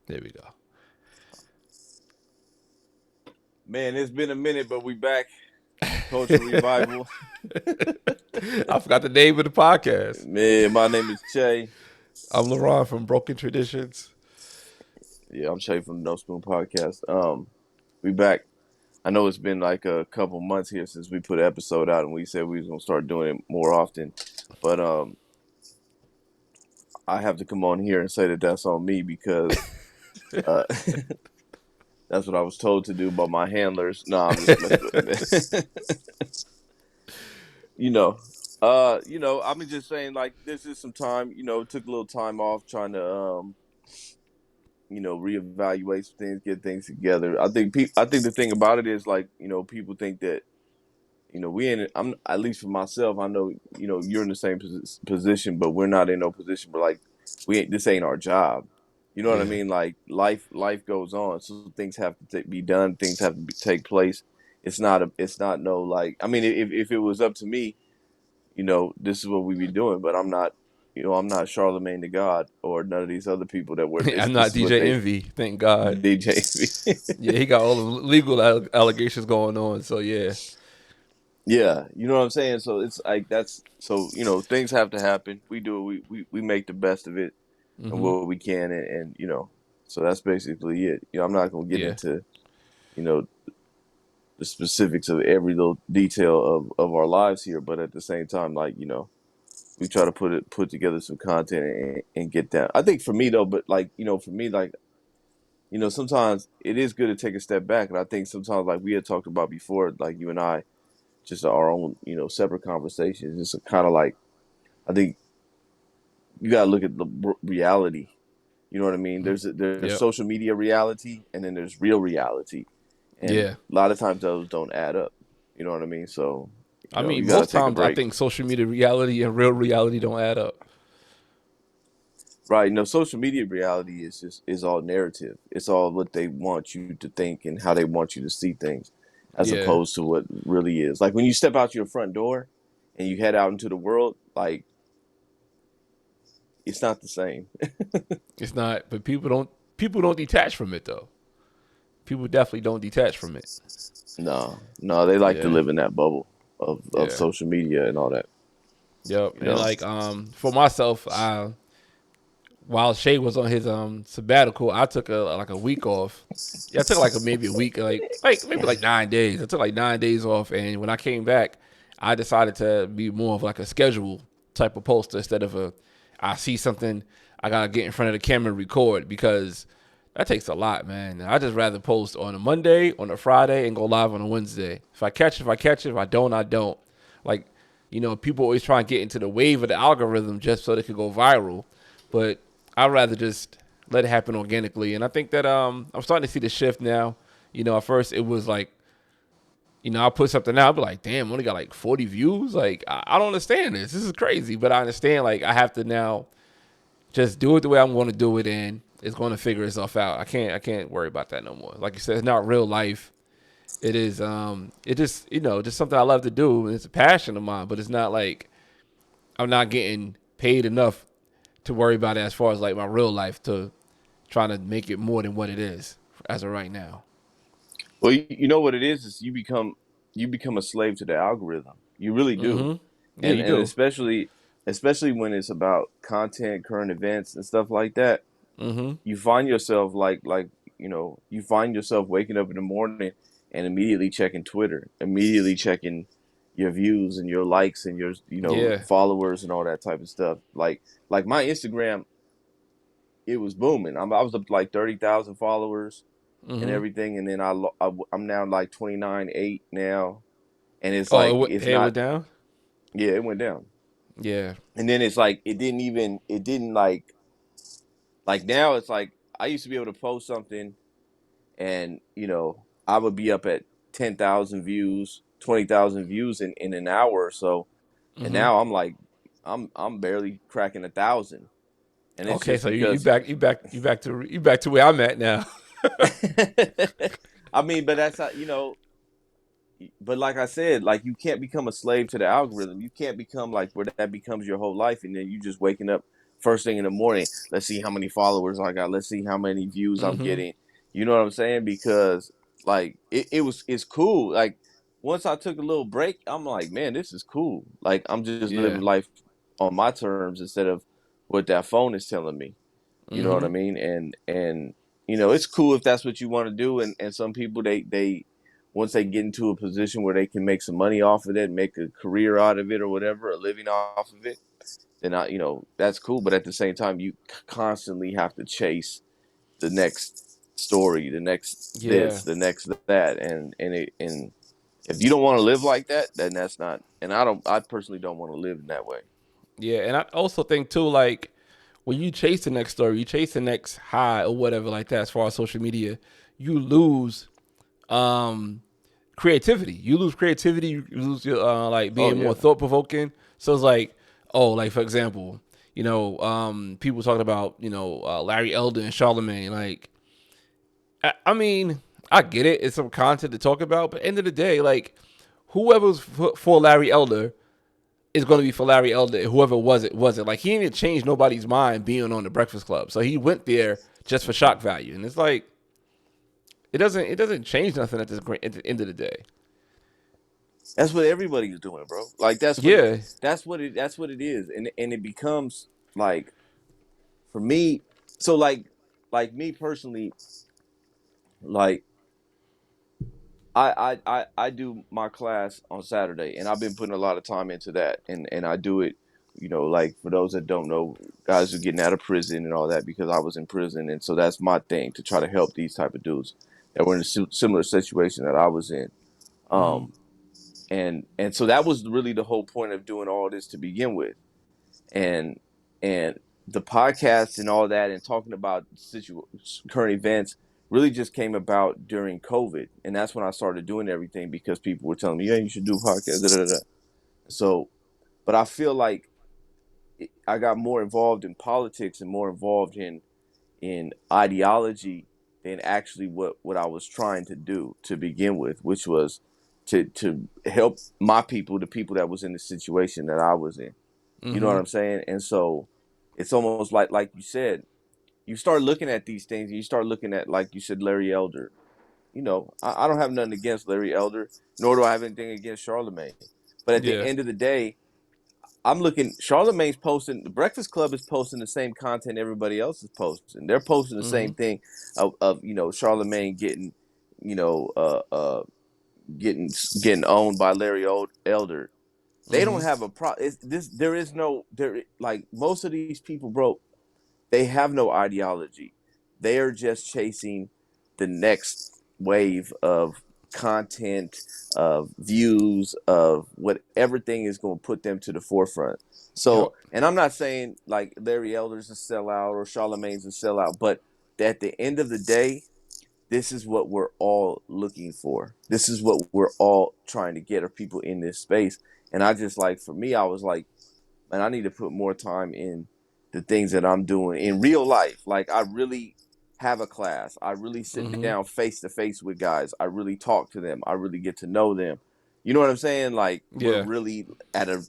There we go. Man, it's been a minute, but we back. Culture Revival. I forgot the name of the podcast. Man, my name is Che. I'm Leron from Broken Traditions. Yeah, I'm Che from the No Spoon Podcast. We back. I know it's been like a couple months here since we put an episode out, and we said we was gonna start doing it more often. But I have to come on here and say that that's on me because uh, that's what I was told to do by my handlers. No, I'm just messing with it. you know, I'm just saying like this is some time. Took a little time off trying to reevaluate some things, get things together. I think the thing about it is like, people think that, we in I'm at least for myself, I know, you're in the same position, but we're not in no position where like this ain't our job. You know what I Yeah, mean? Like life goes on, so things have to be done, things have to take place. It's not no like. I mean, if it was up to me, this is what we be doing. But I'm not, I'm not Charlemagne the God or none of these other people that were. I'm This not is what DJ they Envy. Thank God. DJ. Yeah, he got all the legal allegations going on. So yeah. Yeah, you know what I'm saying. So it's like that's so things have to happen. We do it. We make the best of it and Hmm. what we can, and so that's basically it. I'm not gonna get Yeah. into you know the specifics of every little detail of our lives here, but at the same time, like we try to put together some content and get that. I think for me though, but like for me, like sometimes it is good to take a step back, and I think sometimes like we had talked about before, like you and I, just our own separate conversations. It's kind of like I think you gotta look at the reality. You know what I mean? There's Yep. social media reality, and then there's real reality, and Yeah. a lot of times those don't add up. You know what I mean? So I you mean, got to most take a times I break. think social media reality and real reality don't add up. Right. No, social media reality is all narrative. It's all what they want you to think and how they want you to see things, as Yeah. opposed to what really is. Like when you step out your front door and you head out into the world, like it's not the same. It's not, but people don't detach from it though. People definitely don't detach from it. No, no, they like to Yeah. live in that bubble of Yeah. social media and all that. Yep. You And know. like for myself, while Shay was on his sabbatical, I took a week off. Yeah, I took like maybe a week, like maybe like 9 days. I took like 9 days off, and when I came back, I decided to be more of like a schedule type of poster instead of I see something, I gotta get in front of the camera and record because that takes a lot, man. I just rather post on a Monday, on a Friday, and go live on a Wednesday. If I catch it, if I catch it. If I don't, I don't. Like, people always try and get into the wave of the algorithm just so they could go viral, but I'd rather just let it happen organically. And I think that I'm starting to see the shift now. At first it was like, I'll put something out, I'll be like, damn, I only got like 40 views. Like, I don't understand this. This is crazy. But I understand like I have to now just do it the way I'm going to do it, and it's going to figure itself out. I can't worry about that no more. Like you said, it's not real life. It is it just just something I love to do, and it's a passion of mine. But it's not like I'm not getting paid enough to worry about it as far as like my real life to trying to make it more than what it is as of right now. Well, you know what it is you become a slave to the algorithm. You really do, Mm-hmm. Yeah, and you do. especially when it's about content, current events, and stuff like that. Mm-hmm. You find yourself like you find yourself waking up in the morning and immediately checking Twitter, immediately checking your views and your likes and your Yeah. followers and all that type of stuff. Like my Instagram, it was booming. I was up to like 30,000 followers and Mm-hmm. everything, and then I'm now like 29.8 now, and it's Oh, like it's it not. went down. Yeah, it went down, Yeah. and then it's like it didn't like now it's like I used to be able to post something and I would be up at 10,000 views, 20,000 views in an hour or so, and Mm-hmm. now I'm like I'm barely cracking 1,000, and it's Okay, just so you because. back to where I'm at now. I mean, but that's how but like I said, like you can't become a slave to the algorithm. You can't become like where that becomes your whole life, and then you just waking up first thing in the morning. Let's see how many followers I got. Let's see how many views I'm Mm-hmm. getting. You know what I'm saying? Because like it's cool. Like once I took a little break, I'm like, man, this is cool. Like I'm just living Yeah. life on my terms instead of what that phone is telling me. You know what Mm-hmm. I mean? And you know, it's cool if that's what you want to do. And some people they once they get into a position where they can make some money off of it, make a career out of it or whatever, a living off of it, then I, you know, that's cool. But at the same time, you constantly have to chase the next story, the next Yeah. this, the next that, and if you don't want to live like that, then that's not. And I personally don't want to live in that way. Yeah. And I also think too, like when you chase the next story, you chase the next high or whatever like that. As far as social media, you lose um creativity. You lose creativity. You lose your like Oh being more yeah, thought provoking. So it's like, oh, like for example, people talking about Larry Elder and Charlemagne. Like, I mean, I get it. It's some content to talk about, but at the end of the day, like whoever's for Larry Elder is going to be for Larry Elder. Whoever was it, was it. Like he didn't change nobody's mind being on the Breakfast Club. So he went there just for shock value, and it's like it doesn't change nothing at the end of the day. that's what everybody's doing, bro. Like Yeah. that's what it is, and it becomes like for me. So like me personally, like I do my class on Saturday, and I've been putting a lot of time into that, and I do it, you know, like for those that don't know, guys who are getting out of prison and all that, because I was in prison, and so that's my thing to try to help these type of dudes that were in a similar situation that I was in, Mm-hmm. um, and so that was really the whole point of doing all this to begin with, and and the podcast and all that and talking about current events really just came about during COVID, and that's when I started doing everything because people were telling me, "Yeah, you should do a podcast." Da, da, da. So, but I feel like I got more involved in politics and more involved in ideology than actually what I was trying to do to begin with, which was to help my people, the people that was in the situation that I was in. You know what Mm-hmm. I'm saying? And so it's almost like you said, you start looking at these things and you start looking at, like you said, Larry Elder. You know, I don't have nothing against Larry Elder, nor do I have anything against Charlemagne. But at the Yeah. end of the day, I'm looking. Charlemagne's posting. The Breakfast Club is posting the same content everybody else is posting. They're posting the Mm-hmm. same thing of Charlemagne getting, you know, getting owned by Larry Elder. They don't Mm-hmm. have a pro. This there is no there like most of these people, bro. They have no ideology. They are just chasing the next wave of content, of views, of what everything is going to put them to the forefront. Yep. So, and I'm not saying like Larry Elder's a sellout or Charlemagne's a sellout, but at the end of the day, this is what we're all looking for. This is what we're all trying to get, are people in this space. And I just like, for me, I was like, and I need to put more time in the things that I'm doing in real life. Like I really have a class. I really sit Mm-hmm. down face to face with guys. I really talk to them. I really get to know them. You know what I'm saying? Like we're Yeah. really at a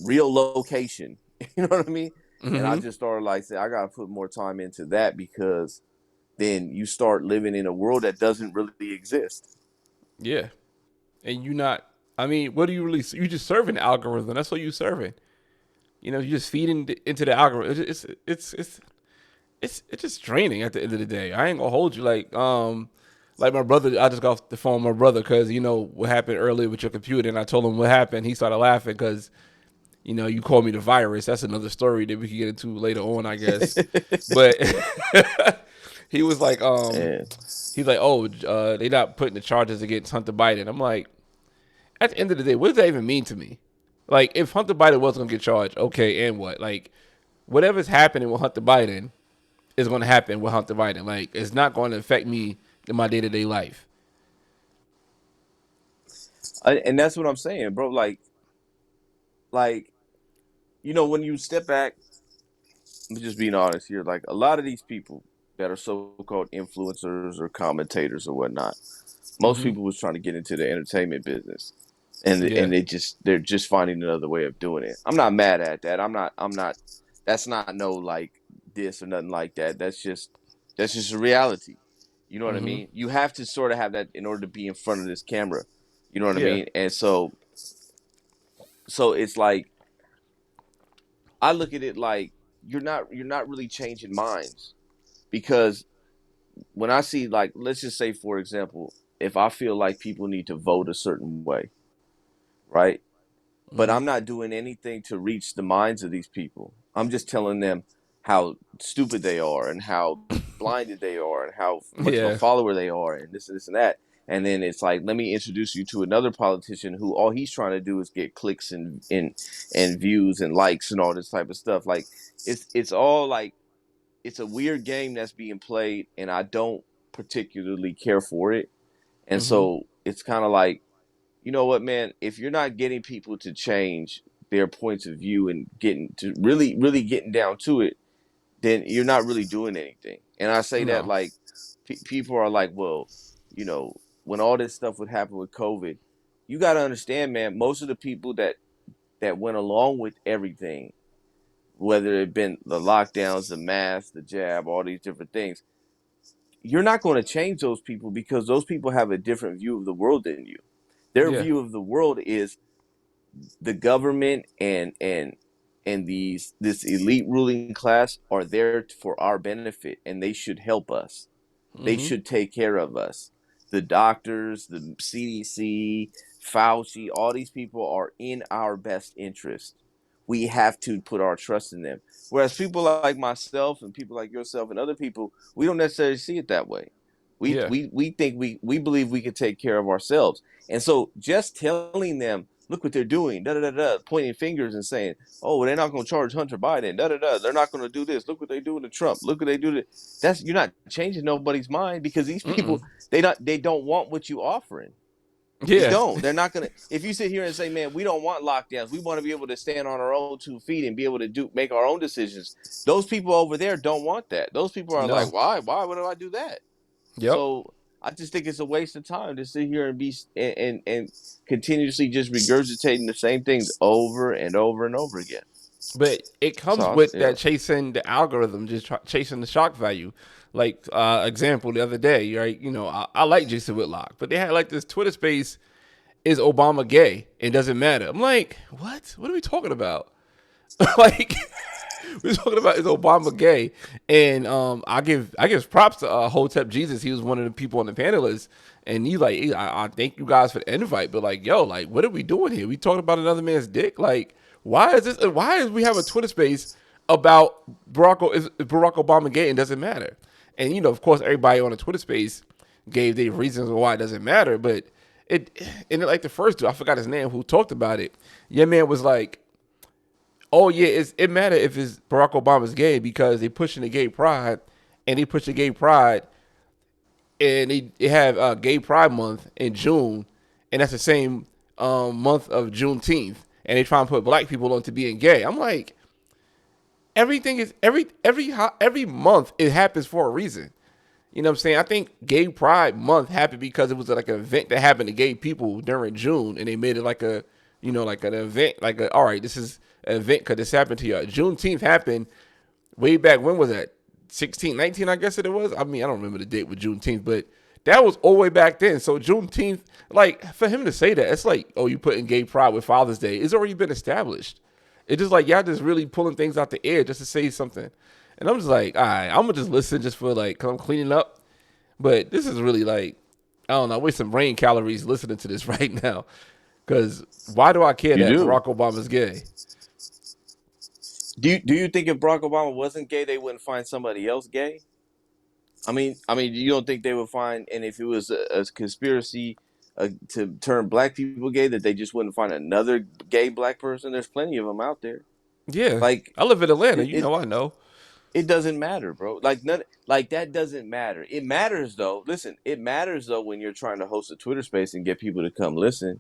real location. You know what I mean? And I Mm-hmm. just started like saying I gotta put more time into that because then you start living in a world that doesn't really exist. Yeah. And you not. I mean, what do you really? You just serving the algorithm. That's what you serving. You just feeding into the algorithm. It's just draining at the end of the day. I ain't gonna hold you like my brother. I just got off the phone with my brother because what happened earlier with your computer, and I told him what happened. He started laughing because you called me the virus. That's another story that we can get into later on, I guess. But he was like, And he's like, oh, they not putting the charges against Hunter Biden. I'm like, at the end of the day, what does that even mean to me? Like, if Hunter Biden was gonna get charged, okay, and what? Like, whatever's happening with Hunter Biden is gonna happen with Hunter Biden. Like, it's not going to affect me in my day to day life. and that's what I'm saying, bro. Like when you step back, I'm just being honest here. Like a lot of these people that are so-called influencers or commentators or whatnot, most Mm-hmm. people was trying to get into the entertainment business, and Yeah. they're just finding another way of doing it. I'm not mad at that. I'm not That's not no like this or nothing like that. That's just a reality. You know what I Mm-hmm. mean? You have to sort of have that in order to be in front of this camera. You know what I Yeah. mean? And so it's like I look at it like you're not really changing minds because when I see like let's just say for example, if I feel like people need to vote a certain way, right? But Mm-hmm. I'm not doing anything to reach the minds of these people. I'm just telling them how stupid they are and how blinded they are and how much of a Yeah. follower they are and this and that. And then it's like, let me introduce you to another politician who all he's trying to do is get clicks and views and likes and all this type of stuff. Like it's all like it's a weird game that's being played, and I don't particularly care for it. And Mm-hmm. so it's kind of like you know what, man, if you're not getting people to change their points of view and getting to really getting down to it, then you're not really doing anything. And I say that No. like people are like, well, you know, when all this stuff would happen with COVID, you got to understand, man, most of the people that went along with everything, whether it been the lockdowns, the mask, the jab, all these different things, you're not going to change those people because those people have a different view of the world than you. Their Yeah. view of the world is the government and this elite ruling class are there for our benefit and they should help us. They Mm-hmm. should take care of us. The doctors, the CDC, Fauci, all these people are in our best interest. We have to put our trust in them. Whereas people like myself and people like yourself and other people, we don't necessarily see it that way. Yeah. We think we believe we can take care of ourselves. And so just telling them, look what they're doing, da da da da, pointing fingers and saying, oh, well, they're not going to charge Hunter Biden, da da da, they're not going to do this. Look what they do to Trump. Look what they do to that's you're not changing nobody's mind because these Mm-mm. people they don't want what you offering. They Yeah. don't. They're not gonna. If you sit here and say, "Man, we don't want lockdowns. We want to be able to stand on our own 2 feet and be able to do make our own decisions," those people over there don't want that. Those people are like, No. "Why? Why would I do that?" Yep. So I just think it's a waste of time to sit here and be and continuously just regurgitating the same things over and over and over again. But it comes So with yeah, that chasing the algorithm, just chasing the shock value. Like example the other day, right? You know, I like Jason Whitlock, but they had like this Twitter space, is Obama gay? It doesn't matter. I'm like, what? What are we talking about? Like we're talking about is Obama gay? And I give props to Hotep Jesus. He was one of the people on the panelists, and he like I thank you guys for the invite, but like yo, like what are we doing here? We talking about another man's dick? Like why is this? Why is we have a Twitter space about is Barack Obama gay and doesn't matter? And you know, of course, everybody on the Twitter space gave their reasons why it doesn't matter, but it and like the first dude, I forgot his name, who talked about it. Your man was like, oh yeah, it matter if it's Barack Obama's gay because they pushing the gay pride, and they push the gay pride, and they have Gay Pride Month in June, and that's the same month of Juneteenth, and they try and put black people on to being gay. I'm like, everything is every month it happens for a reason. You know what I'm saying? I think Gay Pride Month happened because it was like an event that happened to gay people during June, and they made it like a, you know, like an event, like a, all right, this is an event because this happened to you. Juneteenth happened way back. When was that? 16, 19, I guess it was. I mean, I don't remember the date with Juneteenth, but that was all the way back then. So Juneteenth, like for him to say that, it's like, oh, you putting Gay Pride with Father's Day. It's already been established. It's just like y'all just really pulling things out the air just to say something. And I'm just like, all right, I'm gonna just listen just for like, cause I'm cleaning up. But this is really like, I don't know, waste some brain calories listening to this right now. Cause why do I care you that do. Barack Obama's gay? Do you think if Barack Obama wasn't gay, they wouldn't find somebody else gay? I mean, you don't think they would find, and if it was a conspiracy to turn black people gay, that they just wouldn't find another gay black person? There's plenty of them out there. Yeah, Like I live in Atlanta. it, You it, know, I know. it doesn't matter, bro. Like none, like that doesn't matter. It matters though. Listen, it matters though when you're trying to host a Twitter space and get people to come listen,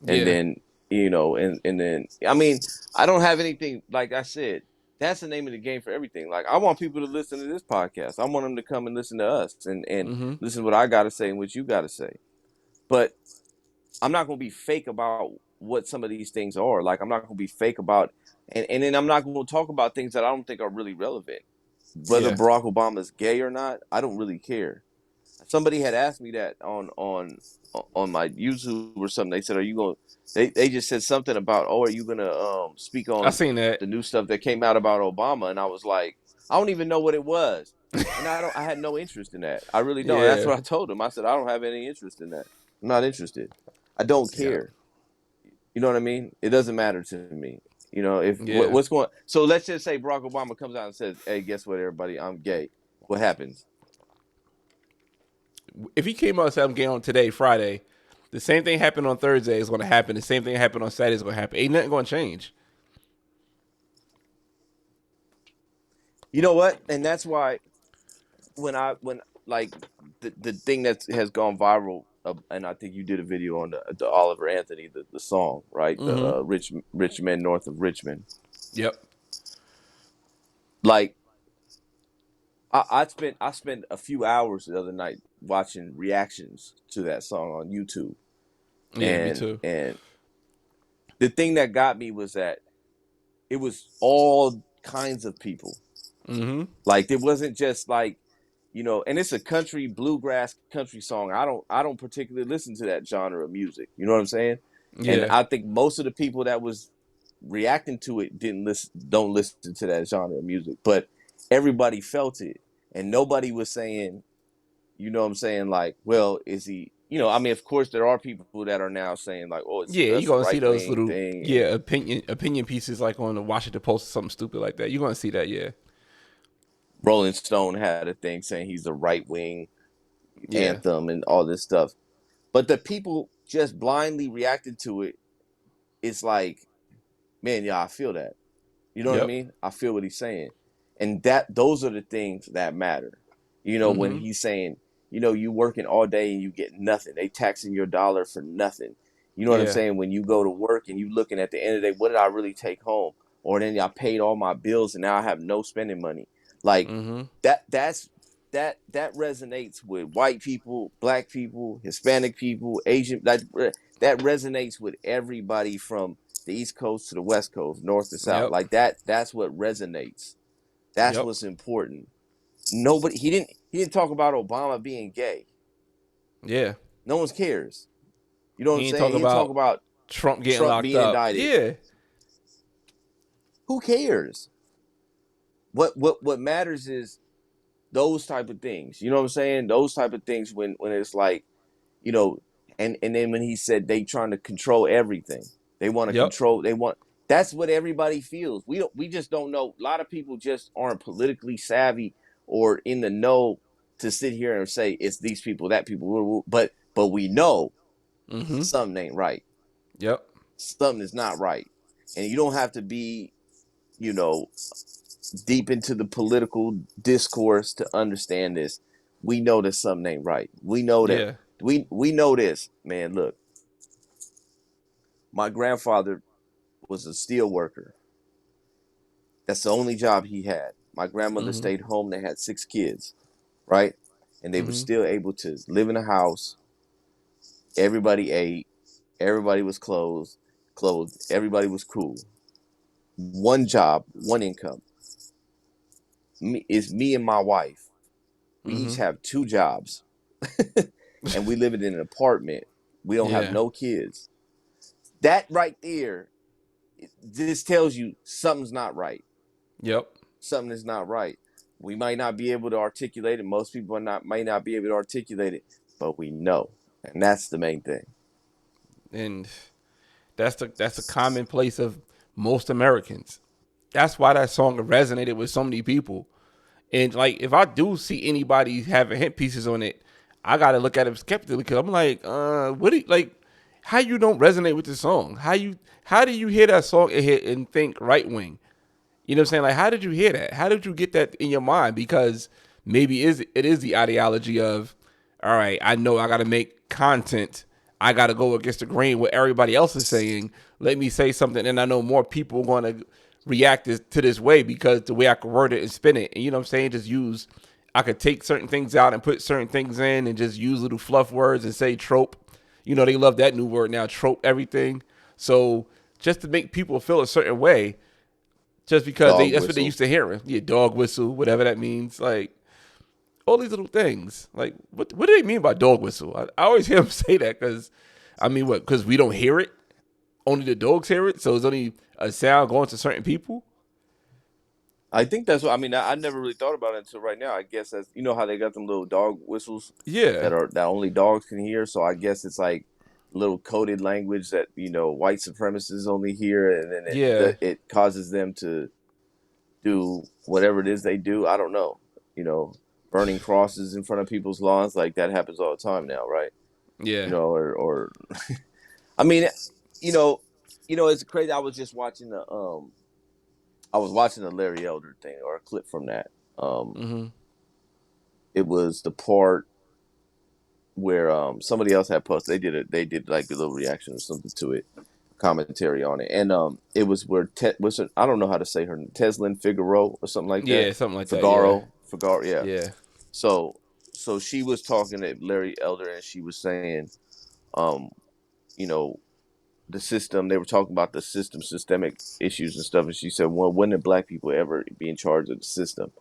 and Yeah, then you know, and then I mean, I don't have anything like I said. That's the name of the game for everything. Like I want people to listen to this podcast. I want them to come and listen to us and mm-hmm. listen to what I got to say and what you got to say. But I'm not going to be fake about what some of these things are. Like I'm not going to be fake about And then I'm not going to talk about things that I don't think are really relevant. Whether Yeah. Barack Obama is gay or not, I don't really care. Somebody had asked me that on my YouTube or something. They said, "Are you going?" They just said something about, "Oh, are you going to speak I on seen that. the new stuff that came out about Obama?" And I was like, "I don't even know what it was." And I don't. I had no interest in that. I really don't. And that's Yeah. what I told him. I said, "I don't have any interest in that. I'm not interested. I don't Yeah. care. You know what I mean? It doesn't matter to me. You know, if Yeah. what's going. So let's just say Barack Obama comes out and says, "Hey, guess what, everybody? I'm gay." What happens? If he came out and said I'm gay on today, Friday, the same thing happened on Thursday is going to happen. The same thing happened on Saturday is going to happen. Ain't nothing going to change. You know what? And that's why when like the thing that has gone viral, and I think you did a video on the Oliver Anthony the song, right? The Mm-hmm. rich men north of Richmond. Yep. Like I spent a few hours the other night watching reactions to that song on YouTube, Yeah, me and too. and the thing that got me was that it was all kinds of people. Mm-hmm. Like it wasn't just like, and it's a country bluegrass country song. I don't particularly listen to that genre of music. You know what I'm saying? And Yeah. I think most of the people that was reacting to it don't listen to that genre of music. But everybody felt it, and nobody was saying, you know what I'm saying, like, well, is he? I mean, of course, there are people that are now saying like, oh, Yeah, you're that's a gonna see right those wing little thing, and opinion pieces like on the Washington Post or something stupid like that. You're gonna see that, yeah. Rolling Stone had a thing saying he's a right wing Yeah. anthem and all this stuff. But the people just blindly reacted to it. It's like, man, yeah, I feel that. You know what I Yep. mean? I feel what he's saying. And those are the things that matter. When Mm-hmm. he's saying, you working all day and you get nothing. They taxing your dollar for nothing. You know what I'm Yeah. saying? When you go to work and you looking at the end of the day, what did I really take home? Or then I paid all my bills and now I have no spending money. Like Mm-hmm. that resonates with white people, black people, Hispanic people, Asian. That resonates with everybody from the East Coast to the West Coast, North to South. Yep. Like that's what resonates. That's Yep. what's important. Nobody he didn't talk about Obama being gay. Yeah. No one cares. You know what I'm He ain't saying? talk He didn't talk about about Trump getting Trump locked being up. indicted. Yeah. Who cares? What matters is those type of things. You know what I'm saying? Those type of things when it's like, you know, and then when he said they trying to control everything. They want to Yep. control, that's what everybody feels. We just don't know. A lot of people just aren't politically savvy or in the know to sit here and say it's these people, that people, but we know Mm-hmm. something ain't right. Yep. Something is not right. And you don't have to be, you know, deep into the political discourse to understand this. We know that something ain't right. We know that Yeah. we know this, man. Look, my grandfather was a steel worker. That's the only job he had. My grandmother Mm-hmm. stayed home. They had 6 kids, right? And they were Mm-hmm. still able to live in a house. Everybody ate. Everybody was clothed. Everybody was cool. One job, one income. Me and my wife. We each Mm-hmm. have 2 jobs, and we live in an apartment. We don't have Yeah. no kids. That right there, this tells you something's not right. Yep. Something is not right. We might not be able to articulate it. Most people might not be able to articulate it, but we know, and that's the main thing. And that's the commonplace of most Americans. That's why that song resonated with so many people. And like, if I do see anybody having hit pieces on it, I gotta look at it skeptically because I'm like, what? Like, how you don't resonate with the song? How do you hear that song and hit and think right wing? You know what I'm saying? Like, how did you hear that? How did you get that in your mind? Because maybe it is the ideology of, all right, I know I got to make content. I got to go against the grain what everybody else is saying. Let me say something, and I know more people are going to react to this way because the way I can word it and spin it. And you know what I'm saying? I could take certain things out and put certain things in and just use little fluff words and say trope. You know, they love that new word now, trope everything. So just to make people feel a certain way, just because Dog that's what they whistle. used to hearing. Yeah, dog whistle, whatever that means. Like all these little things. Like what do they mean by dog whistle? I always hear them say that because I mean what? Because we don't hear it. Only the dogs hear it, so it's only a sound going to certain people. I think that's what I mean. I never really thought about it until right now. I guess that's how they got them little dog whistles Yeah, that only dogs can hear. So I guess it's like little coded language that white supremacists only hear, and then yeah, it causes them to do whatever it is they do. I don't know. You know, burning crosses in front of people's lawns, like that happens all the time now, right? yeah. Or I mean, you know, it's crazy. I was watching the Larry Elder thing or a clip from that. Um, Mm-hmm. it was the part where somebody else had posted. They did like a little reaction or something to it, commentary on it, and it was where I don't know how to say her name, Teslin Figaro or something like that. Yeah, something like that. Yeah, Figaro, yeah. yeah, So she was talking to Larry Elder, and she was saying, um, you know, the system. They were talking about the systemic issues and stuff, and she said, "Well, when did black people ever be in charge of the system,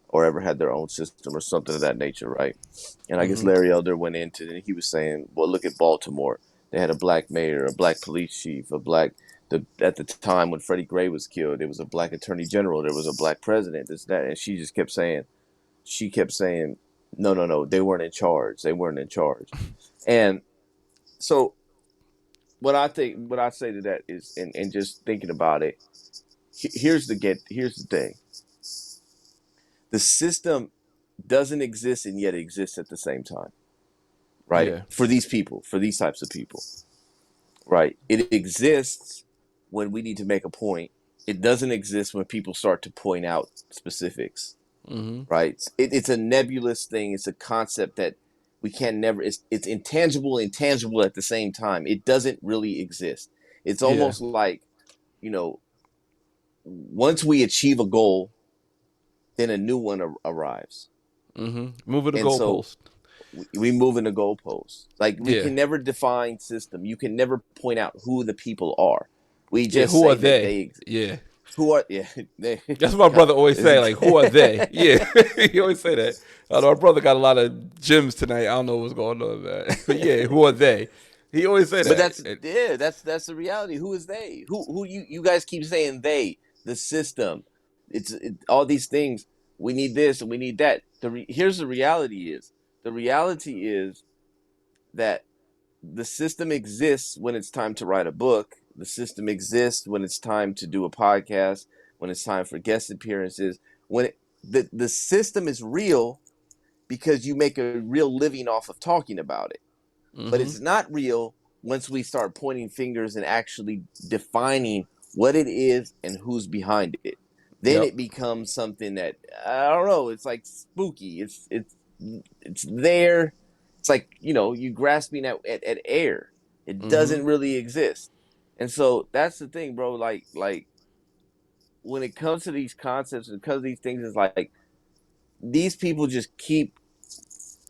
or ever had their own system, or something of that nature, right?" And I guess mm-hmm. Larry Elder went into it, and he was saying, "Well, look at Baltimore. They had a black mayor, a black police chief, a black." At the time when Freddie Gray was killed, there was a black attorney general, there was a black president, this, that, and she kept saying, no, no, no, they weren't in charge. They weren't in charge. And so what I say to that is, and just thinking about it, here's the thing. The system doesn't exist and yet exists at the same time, right? Yeah, For these people, for these types of people, right? It exists when we need to make a point. It doesn't exist when people start to point out specifics, mm-hmm. right? It's a nebulous thing. It's a concept that we can never. It's intangible, intangible at the same time. It doesn't really exist. It's Yeah, almost like you know, once we achieve a goal, then a new one arrives, mm-hmm. Moving the and so goalpost. we move in the goalposts. Like we Yeah, can never define system. You can never point out who the people are. We yeah. just Who are say that they? they Yeah, who are yeah they that's what my God, brother always say. Like, who are they? Yeah, he always say that. I know my brother got a lot of gyms tonight. I don't know what's going on, man. But yeah, who are they? He always say But that. And, that's the reality. Who is they? Who you guys keep saying they? The system. All these things. We need this and we need that. Here's the reality is. The reality is that the system exists when it's time to write a book. The system exists when it's time to do a podcast. When it's time for guest appearances. The system is real because you make a real living off of talking about it, but mm-hmm. it's not real once we start pointing fingers and actually defining what it is and who's behind it. Then Yep. it becomes something that I don't know. It's like spooky. It's there. It's like you grasping at air. It Mm-hmm. doesn't really exist, and so that's the thing, bro. Like when it comes to these concepts and because these things, is like these people just keep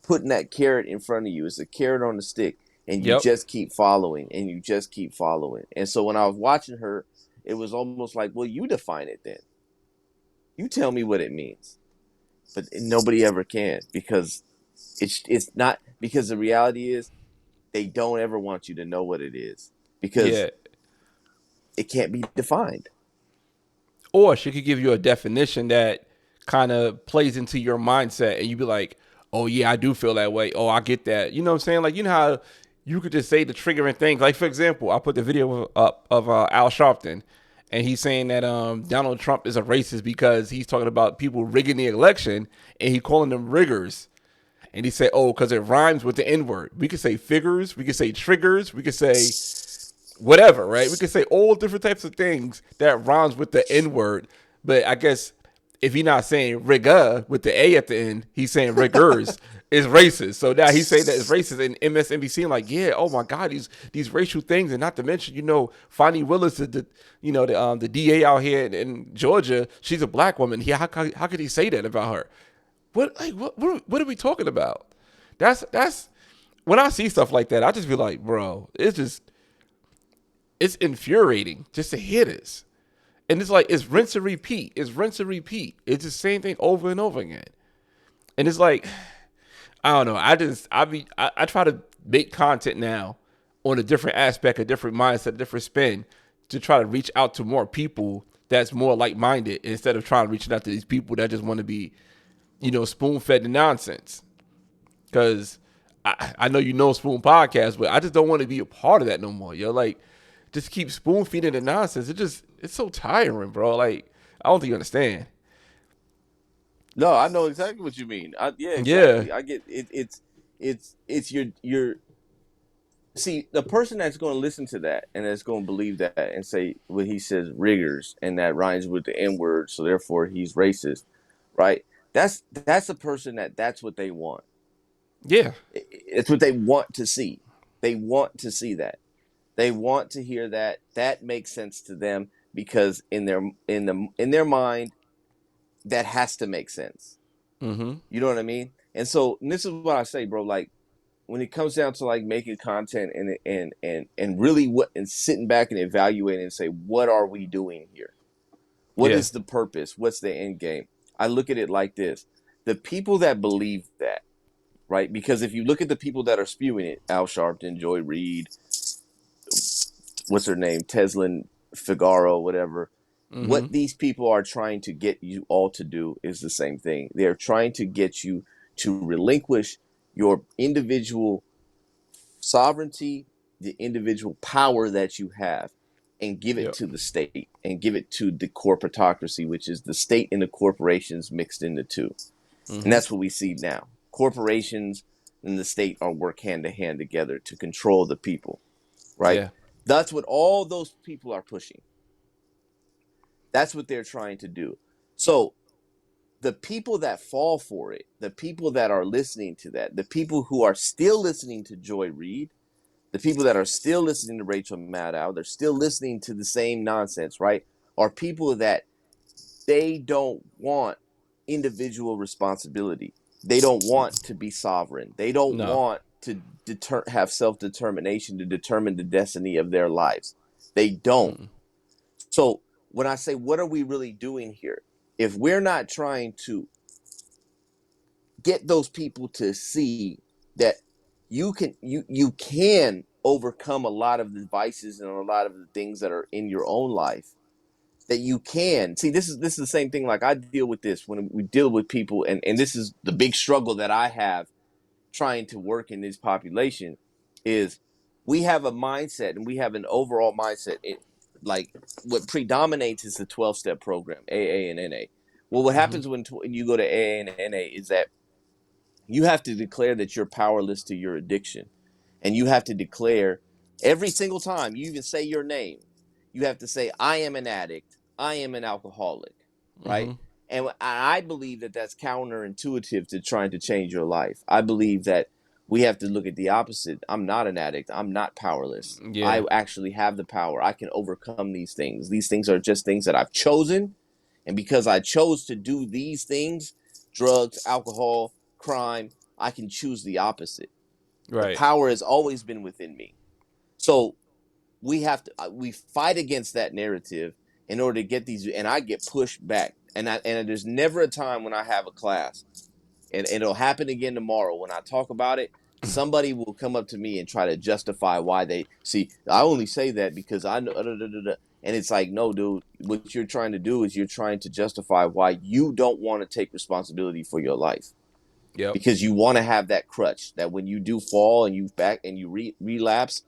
putting that carrot in front of you. It's a carrot on the stick, and you Yep. just keep following, and you just keep following. And so when I was watching her, it was almost like, well, you define it then. You tell me what it means. But nobody ever can because it's not because the reality is they don't ever want you to know what it is because Yeah. it can't be defined. Or she could give you a definition that kind of plays into your mindset and you be like, oh, yeah, I do feel that way. Oh, I get that. You know what I'm saying? Like, you know how you could just say the triggering things. Like, for example, I put the video up of Al Sharpton, and he's saying that Donald Trump is a racist because he's talking about people rigging the election and he calling them riggers. And he said, oh, because it rhymes with the N word. We could say figures, we could say triggers, we could say whatever, right? We could say all different types of things that rhymes with the N word. But I guess if he's not saying rigger with the A at the end, he's saying riggers is racist. So now he's saying that it's racist, and MSNBC like, yeah, oh my God, these racial things, and not to mention, Fonnie Willis is the DA out here in Georgia. She's a black woman. How could he say that about her? What are we talking about? That's when I see stuff like that, I just be like, bro, it's infuriating just to hear this. And it's like it's rinse and repeat. It's rinse and repeat. It's the same thing over and over again. And it's like I don't know. I try to make content now on a different aspect, a different mindset, a different spin to try to reach out to more people that's more like minded instead of trying to reach out to these people that just want to be, spoon fed the nonsense. Because I know Spoon Podcast, but I just don't want to be a part of that no more. Like just keep spoon feeding the nonsense. It's so tiring, bro. Like I don't think you understand. No, I know exactly what you mean. Yeah, Yeah. exactly. I get it. It's your see the person that's going to listen to that and that's going to believe that and say when he says riggers and that rhymes with the N word, so therefore he's racist, right? That's a person that's what they want. Yeah. It's what they want to see. They want to see that. They want to hear that. That makes sense to them because in their mind that has to make sense. Mm-hmm. You know what I mean? And this is what I say, bro. Like when it comes down to like making content and really what and sitting back and evaluating and say, what are we doing here? What Yeah. is the purpose? What's the end game? I look at it like this: the people that believe that, right? Because if you look at the people that are spewing it, Al Sharpton, Joy Reid, what's her name, Teslin Figaro, whatever. Mm-hmm. What these people are trying to get you all to do is the same thing. They're trying to get you to relinquish your individual sovereignty, the individual power that you have, and give it Yep. to the state and give it to the corporatocracy, which is the state and the corporations mixed into two. And Mm-hmm. that's what we see now. Corporations and the state are work hand to hand together to control the people, right? Yeah. That's what all those people are pushing. That's what they're trying to do. So the people that fall for it, the people that are listening to that, the people who are still listening to Joy Reid, the people that are still listening to Rachel Maddow, they're still listening to the same nonsense, right? Are people that they don't want individual responsibility. They don't want to be sovereign. They don't No. want to have self-determination to determine the destiny of their lives. They don't. Mm-mm. So when I say, what are we really doing here? If we're not trying to get those people to see that you can overcome a lot of the vices and a lot of the things that are in your own life, that you can see, this is the same thing. Like I deal with this when we deal with people, and this is the big struggle that I have trying to work in this population is we have a mindset and we have an overall mindset. Like what predominates is the 12-step program, AA and NA. Well, what Mm-hmm. happens when you go to AA and NA is that you have to declare that you're powerless to your addiction. And you have to declare every single time you even say your name, you have to say, I am an addict. I am an alcoholic, right? Mm-hmm. And I believe that that's counterintuitive to trying to change your life. I believe that we have to look at the opposite. I'm not an addict. I'm not powerless. Yeah. I actually have the power. I can overcome these things. These things are just things that I've chosen. And because I chose to do these things, drugs, alcohol, crime, I can choose the opposite. The Right. power has always been within me. So we fight against that narrative in order to get these, and I get pushed back. And there's never a time when I have a class, and it'll happen again tomorrow when I talk about it. Somebody will come up to me and try to justify why they see. I only say that because I know, and it's like, no, dude. What you're trying to do is you're trying to justify why you don't want to take responsibility for your life, Yep. because you want to have that crutch that when you do fall and you back and you relapse.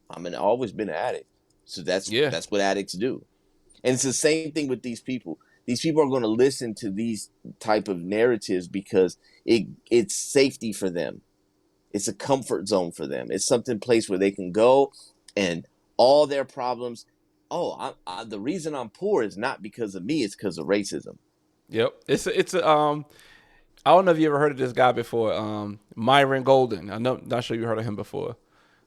I've always been an addict, so Yeah. that's what addicts do. And it's the same thing with these people. These people are going to listen to these type of narratives because it's safety for them. It's a comfort zone for them. It's something place where they can go and all their problems. Oh, the reason I'm poor is not because of me. It's because of racism. Yep. It's a. I don't know if you ever heard of this guy before. Myron Golden. I'm not sure you heard of him before.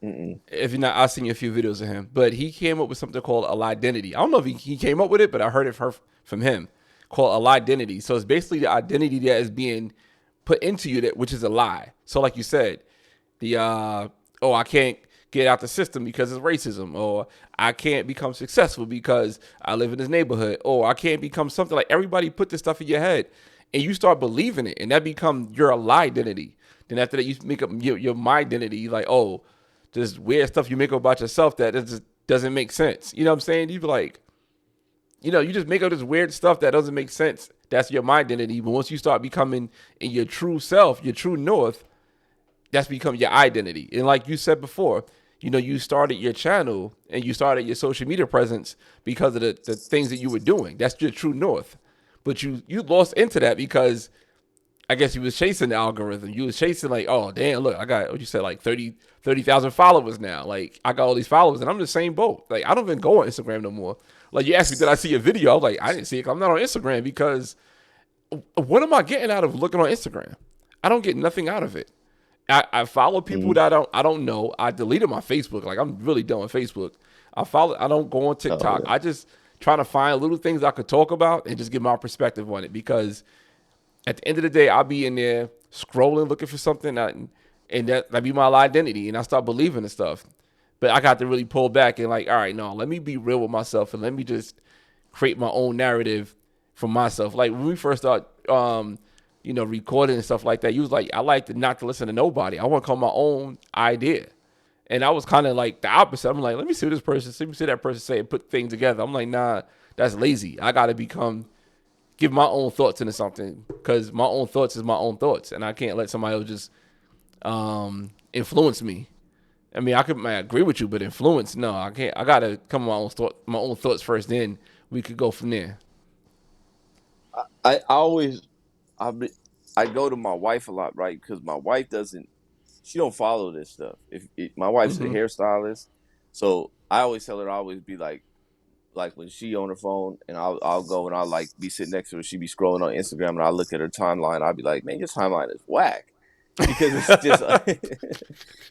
Mm-mm. If you're not, I've seen a few videos of him. But he came up with something called a identity. I don't know if he came up with it, but I heard it from him called a identity. So it's basically the identity that is being put into you, that which is a lie. So like you said, the I can't get out the system because it's racism, or I can't become successful because I live in this neighborhood, or I can't become something. Like, everybody put this stuff in your head, and you start believing it, and that becomes your lie identity. Then after that, you make up your my identity. Like, oh, this weird stuff you make up about yourself that just doesn't make sense. You know what I'm saying? You be like, you just make up this weird stuff that doesn't make sense. That's your my identity. But once you start becoming in your true self, your true north, that's become your identity. And like you said before, you started your channel and you started your social media presence because of the things that you were doing. That's your true north. But you lost into that because I guess you was chasing the algorithm. You was chasing like, oh, damn, look, I got, what you said, like 30,000 followers now. Like, I got all these followers and I'm in the same boat. Like, I don't even go on Instagram no more. Like, you asked me, did I see a video? I was like, I didn't see it. I'm not on Instagram because what am I getting out of looking on Instagram? I don't get nothing out of it. I follow people that I don't know. I deleted my Facebook. Like, I'm really done with Facebook. I don't go on TikTok. Oh, yeah. I just try to find little things I could talk about and just give my perspective on it, because at the end of the day, I'll be in there scrolling, looking for something, and that be my identity, and I start believing in stuff. But I got to really pull back and like, all right, no, let me be real with myself and let me just create my own narrative for myself. Like, when we first started, recording and stuff like that, you was like, I like to not to listen to nobody. I want to come my own idea. And I was kind of like the opposite. I'm like, let me see what this person, let me see that person say and put things together. I'm like, nah, that's lazy. I got to give my own thoughts into something, because my own thoughts is my own thoughts, and I can't let somebody else just influence me. I mean, might agree with you, but influence, no, I can't. I gotta come with my own thoughts first. Then we could go from there. I always I be- I go to my wife a lot, right? Because my wife doesn't, she don't follow this stuff. My wife's a Mm-hmm. hairstylist, so I always tell her, I always be like when she on her phone, and I'll go and I'll like be sitting next to her. She be scrolling on Instagram, and I look at her timeline. I'll be like, man, your timeline is whack, because it's just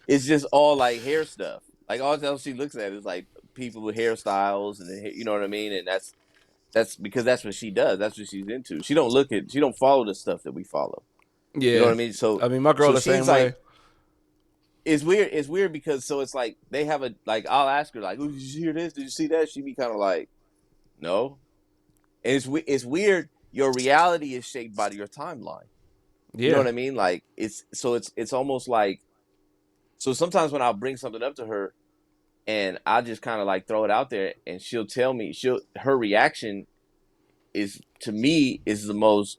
it's just all like hair stuff. Like, all else she looks at is like people with hairstyles, and you know what I mean. And that's because that's what she does. That's what she's into. She don't follow the stuff that we follow. You know what Yeah, I mean? So I mean, my girl so the she's same way. like, it's weird. It's weird because so it's like they have a like, I'll ask her like, oh, did you hear this? Did you see that? She be kind of like, no. And it's weird. Your reality is shaped by your timeline. You know Yeah. what I mean? Like, it's almost like, so sometimes when I'll bring something up to her and I just kind of like throw it out there, and she'll tell me, her reaction is, to me, is the most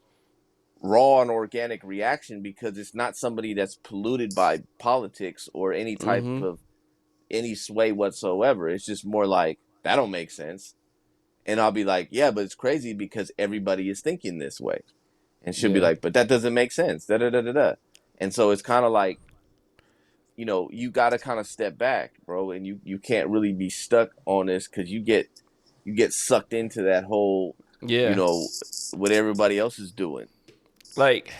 raw and organic reaction, because it's not somebody that's polluted by politics or any type Mm-hmm. of any sway whatsoever. It's just more like, that don't make sense. And I'll be like, yeah, but it's crazy because everybody is thinking this way. And she'll be Yeah. like, but that doesn't make sense. Da da da da da. And so it's kind of like, you got to kind of step back, bro, and you can't really be stuck on this, because you get sucked into that whole, you Yeah. know, what everybody else is doing. Like,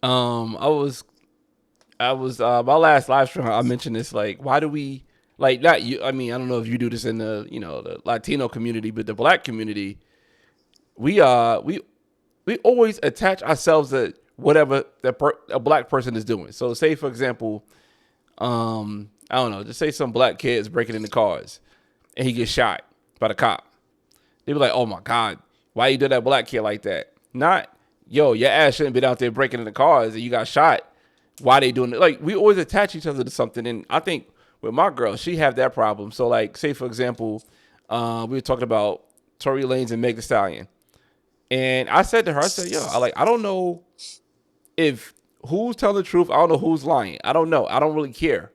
I was my last live stream. I mentioned this. Like, why do we, like, not you? I mean, I don't know if you do this in the Latino community, but the Black community, we we always attach ourselves to whatever a Black person is doing. So, say for example, I don't know, just say some Black kid is breaking into cars and he gets shot by the cop. They be like, oh my God, why you did that Black kid like that? Not, yo, your ass shouldn't been out there breaking into cars and you got shot. Why they doing it? Like, we always attach each other to something. And I think with my girl, she have that problem. So, like, say for example, we were talking about Tory Lanez and Meg Thee Stallion. And I said to her, I said, yo, I don't know if who's telling the truth. I don't know who's lying. I don't know. I don't really care.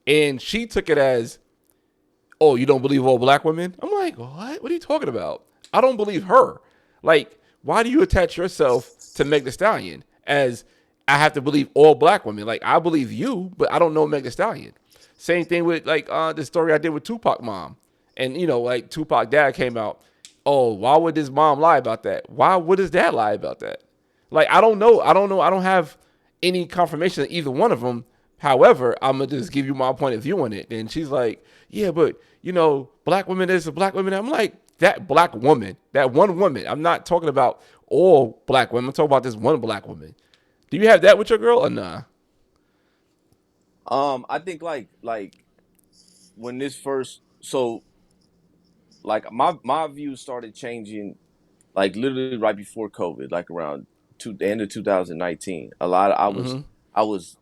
And she took it as, oh, you don't believe all Black women? I'm like, what? What are you talking about? I don't believe her. Like, why do you attach yourself to Meg Thee Stallion as I have to believe all Black women? Like, I believe you, but I don't know Meg Thee Stallion. Same thing with like the story I did with Tupac mom. And like Tupac dad came out. Oh, why would his mom lie about that? Why would his dad lie about that? Like, I don't know. I don't know. I don't have any confirmation of either one of them. However, I'm gonna just give you my point of view on it. And she's like, yeah, but Black women is a Black woman. I'm like, that Black woman, that one woman. I'm not talking about all Black women. I'm talking about this one Black woman. Do you have that with your girl or nah? I think when this first, so like my views started changing like literally right before COVID, like around the end of 2019. A lot of Mm-hmm. I was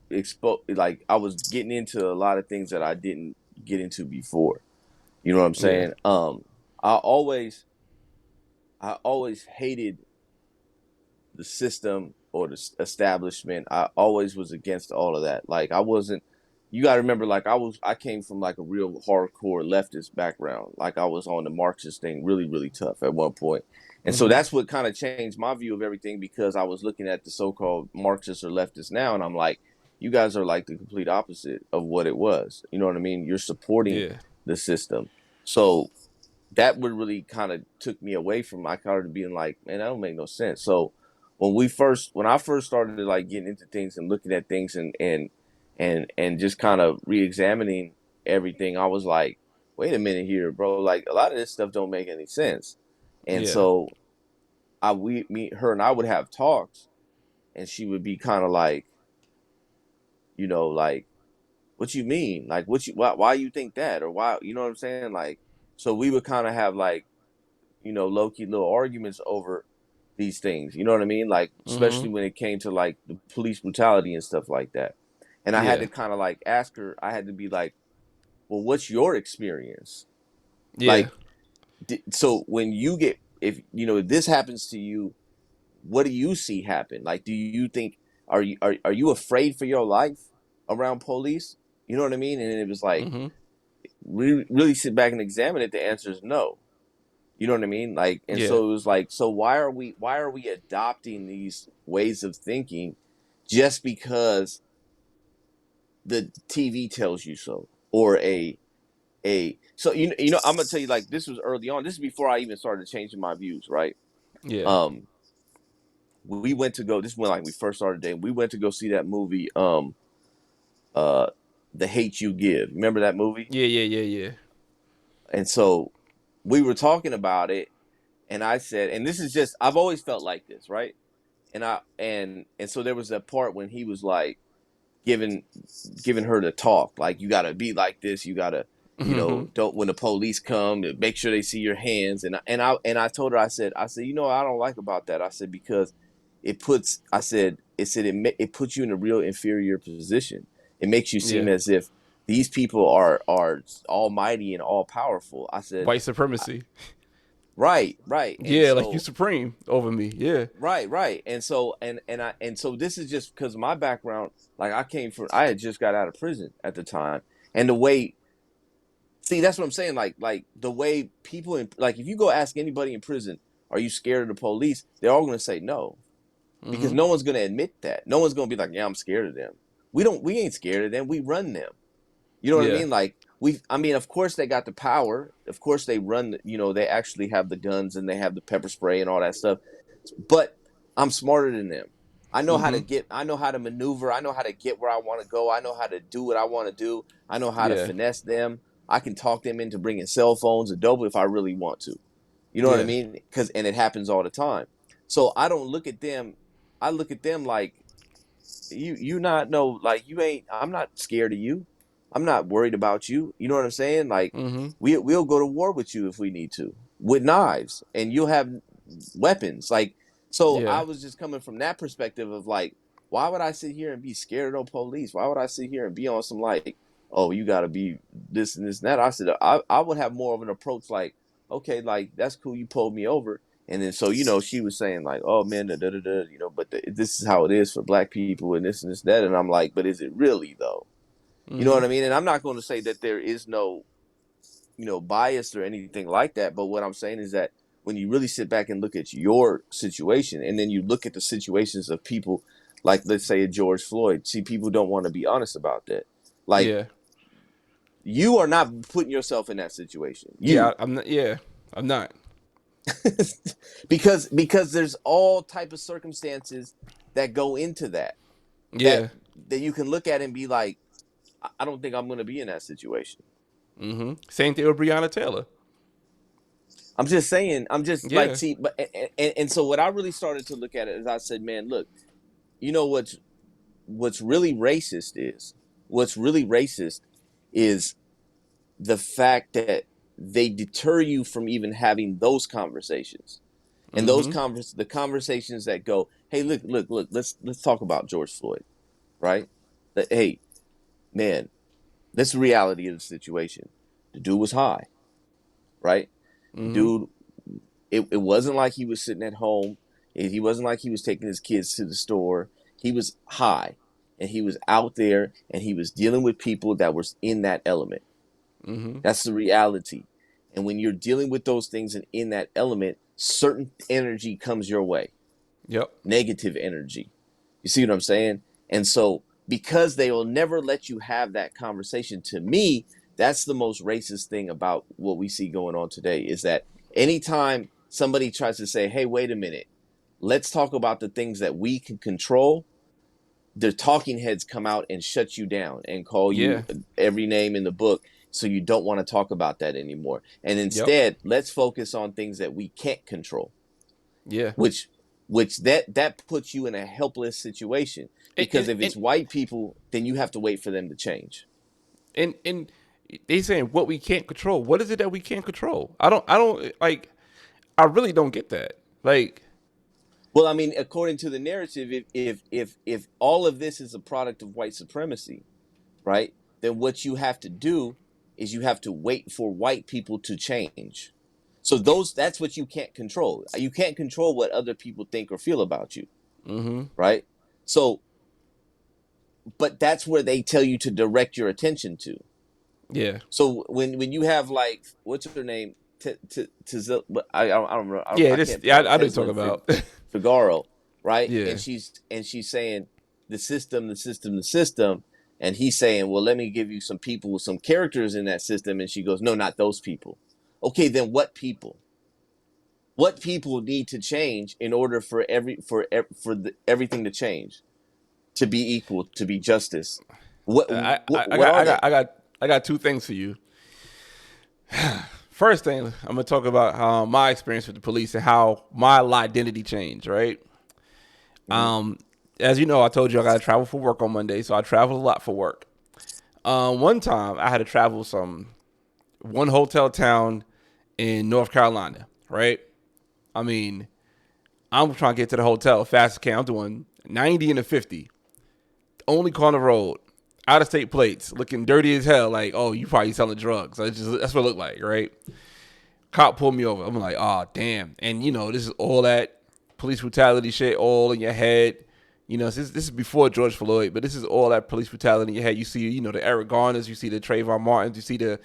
exposed, like I was getting into a lot of things that I didn't get into before. You know what I'm Yeah. saying? I always I always hated the system or the establishment. I always was against all of that. Like I wasn't. You got to remember, like I came from like a real hardcore leftist background. Like I was on the Marxist thing, really, really tough at one point, and so Mm-hmm. that's what kind of changed my view of everything because I was looking at the so-called Marxists or leftists now, and I'm like, you guys are like the complete opposite of what it was. You know what I mean? You're supporting Yeah. the system, so that would really kind of took me away from my started being like, man, that don't make no sense. So when I first started like getting into things and looking at things and just kind of re-examining everything, I was like, wait a minute here, bro. Like a lot of this stuff don't make any sense. And Yeah. so we me her and I would have talks, and she would be kind of like, like, what you mean? Like, why you think that, or why, you know what I'm saying? Like, so we would kind of have like low key little arguments over these things. You know what I mean? Like, Mm-hmm. especially when it came to like the police brutality and stuff like that. And I had Yeah. to kind of like ask her, I had to be like, well, what's your experience? Yeah. Like, so when you get, if, if this happens to you, what do you see happen? Like, do you think, are you afraid for your life around police? You know what I mean? And it was like, Mm-hmm. really sit back and examine it. The answer is no. You know what I mean? Like, and Yeah. so it was like, so why are we adopting these ways of thinking just because the TV tells you so, or so I'm gonna tell you, like, this was early on. This is before I even started changing my views, right? Yeah. Um, we went to go. This is when like we first started dating. We went to go see that movie, uh, The Hate You Give. Remember that movie? Yeah. Yeah. Yeah. Yeah. And so we were talking about it, and I said, and this is just I've always felt like this, right? And so there was that part when he was like giving giving her the talk, like, you gotta be like this, you gotta, Mm-hmm. don't, when the police come, make sure they see your hands. And I told her, I said, what I don't like about that, I said, because it puts you in a real inferior position. It makes you seem Yeah. as if these people are almighty and all powerful. I said, White supremacy. right, and Yeah, like you so supreme over me. Yeah. right. And so this is just because of my background. Like I had just got out of prison at the time, and the way, see, that's what I'm saying. Like the way people like, if you go ask anybody in prison, are you scared of the police? They're all going to say no, because Mm-hmm. no one's going to admit that. No one's going to be like, yeah, I'm scared of them. We ain't scared of them. We run them. You know what I Yeah. mean? Like, I mean, of course they got the power. Of course they run. They actually have the guns and they have the pepper spray and all that stuff. But I'm smarter than them. I know how to Mm-hmm. get. I know how to maneuver. I know how to get where I want to go. I know how to do what I want to do. I know how to Yeah. finesse them. I can talk them into bringing cell phones and dope if I really want to. You know what I Yeah. mean? And it happens all the time. So I don't look at them. I look at them like, you not know, like, you ain't, I'm not scared of you. I'm not worried about you. You know what I'm saying? Like, Mm-hmm. we'll go to war with you if we need to, with knives, and you'll have weapons. Like, so I Yeah. was just coming from that perspective of like, why would I sit here and be scared of no police? Why would I sit here and be on some like, oh, you gotta be this and this and that? I said, I would have more of an approach like, okay, like, that's cool, you pulled me over. And then so, she was saying like, oh man, da da da da, but this is how it is for black people and this and this and that. And I'm like, but is it really though? You know Mm-hmm. what I mean? And I'm not going to say that there is no, bias or anything like that. But what I'm saying is that when you really sit back and look at your situation, and then you look at the situations of people, like, let's say, a George Floyd, see, people don't want to be honest about that. Like, Yeah. you are not putting yourself in that situation. Yeah. You, I'm not. Yeah. I'm not. because there's all type of circumstances that go into that, that Yeah. that you can look at and be like, I don't think I'm going to be in that situation. Mm-hmm. Same thing with Breonna Taylor. I'm just saying, I'm just like, Yeah. see, but and so what I really started to look at it is, I said, man, look, you know what? what's really racist is the fact that they deter you from even having those conversations. And Mm-hmm. the conversations that go, hey, look, let's talk about George Floyd, right? Hey, man, that's the reality of the situation. The dude was high, right? Mm-hmm. Dude, it wasn't like he was sitting at home. He wasn't like he was taking his kids to the store. He was high, and he was out there, and he was dealing with people that were in that element. Mm-hmm. That's the reality. And when you're dealing with those things and in that element, certain energy comes your way, Yep. negative energy. You see what I'm saying? And so, because they will never let you have that conversation, to me, that's the most racist thing about what we see going on today is that anytime somebody tries to say, hey, wait a minute, let's talk about the things that we can control, the talking heads come out and shut you down and call you Yeah. every name in the book. So you don't want to talk about that anymore. And Yep. instead, let's focus on things that we can't control, Yeah. which that puts you in a helpless situation, And because and if and it's white people, then you have to wait for them to change. and they saying what we can't control. What is it that we can't control? I don't like. I really don't get that. Like, Well, I mean, according to the narrative, if all of this is a product of white supremacy, right? Then what you have to do is you have to wait for white people to change. So that's what you can't control. You can't control what other people think or feel about you, mm-hmm. right? So, but that's where they tell you to direct your attention to. Yeah. So when you have, like, what's her name? But I don't know. Yeah. I This. can't Yeah. pronounce I do talk Tesla about. Figaro, right? Yeah. And she's saying the system, and he's saying, well, let me give you some people with some characters in that system, and she goes, no, not those people. Okay, then what people? What people need to change in order for everything to change, to be equal, to be justice? What I, I, I what got are I got they? I got I got two things for you. First thing, I'm gonna talk about how my experience with the police and how my identity changed. Right. Mm-hmm. As you know, I told you I got to travel for work on Monday, so I travel a lot for work. One time I had to travel one hotel town in North Carolina. Right. I mean, I'm trying to get to the hotel as fast as I can. I'm doing 90 and a 50. Only car on the road. Out of state plates. Looking dirty as hell. Like, oh, you probably selling drugs. That's what it looked like, right? Cop pulled me over. I'm like, oh, damn. And, this is all that police brutality shit all in your head. This is before George Floyd, but this is all that police brutality in your head. You see, the Eric Garners, you see the Trayvon Martins, you see the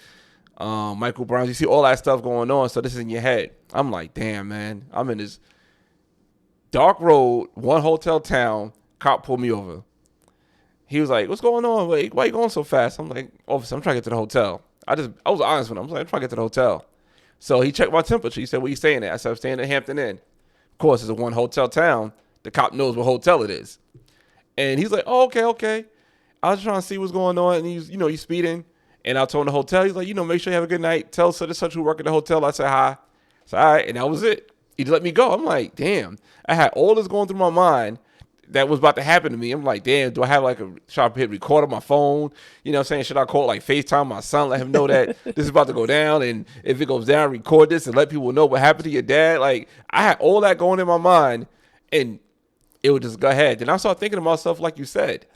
Michael Browns, you see all that stuff going on. So this is in your head. I'm like, damn, man. I'm in this dark road, one hotel town. Cop pulled me over. He was like, "What's going on? Why you going so fast?" I'm like, "Officer, I'm trying to get to the hotel." I was honest with him. I was like, "I'm trying to get to the hotel." So he checked my temperature. He said, "Where you staying at?" I said, "I'm staying at Hampton Inn." Of course, it's a one hotel town. The cop knows what hotel it is, and he's like, "Oh, okay, okay." I was trying to see what's going on, and he's speeding. And I told him the hotel. He's like, "Make sure you have a good night. Tell such and such who work at the hotel." I said, "Hi." So all right, and that was it. He just let me go. I'm like, damn. I had all this going through my mind that was about to happen to me. I'm like, damn, do I have like should I hit record on my phone? You know what I'm saying? Should I call like FaceTime my son, let him know that this is about to go down? And if it goes down, record this and let people know what happened to your dad. Like, I had all that going in my mind, and it would just go ahead. Then I started thinking to myself, like you said,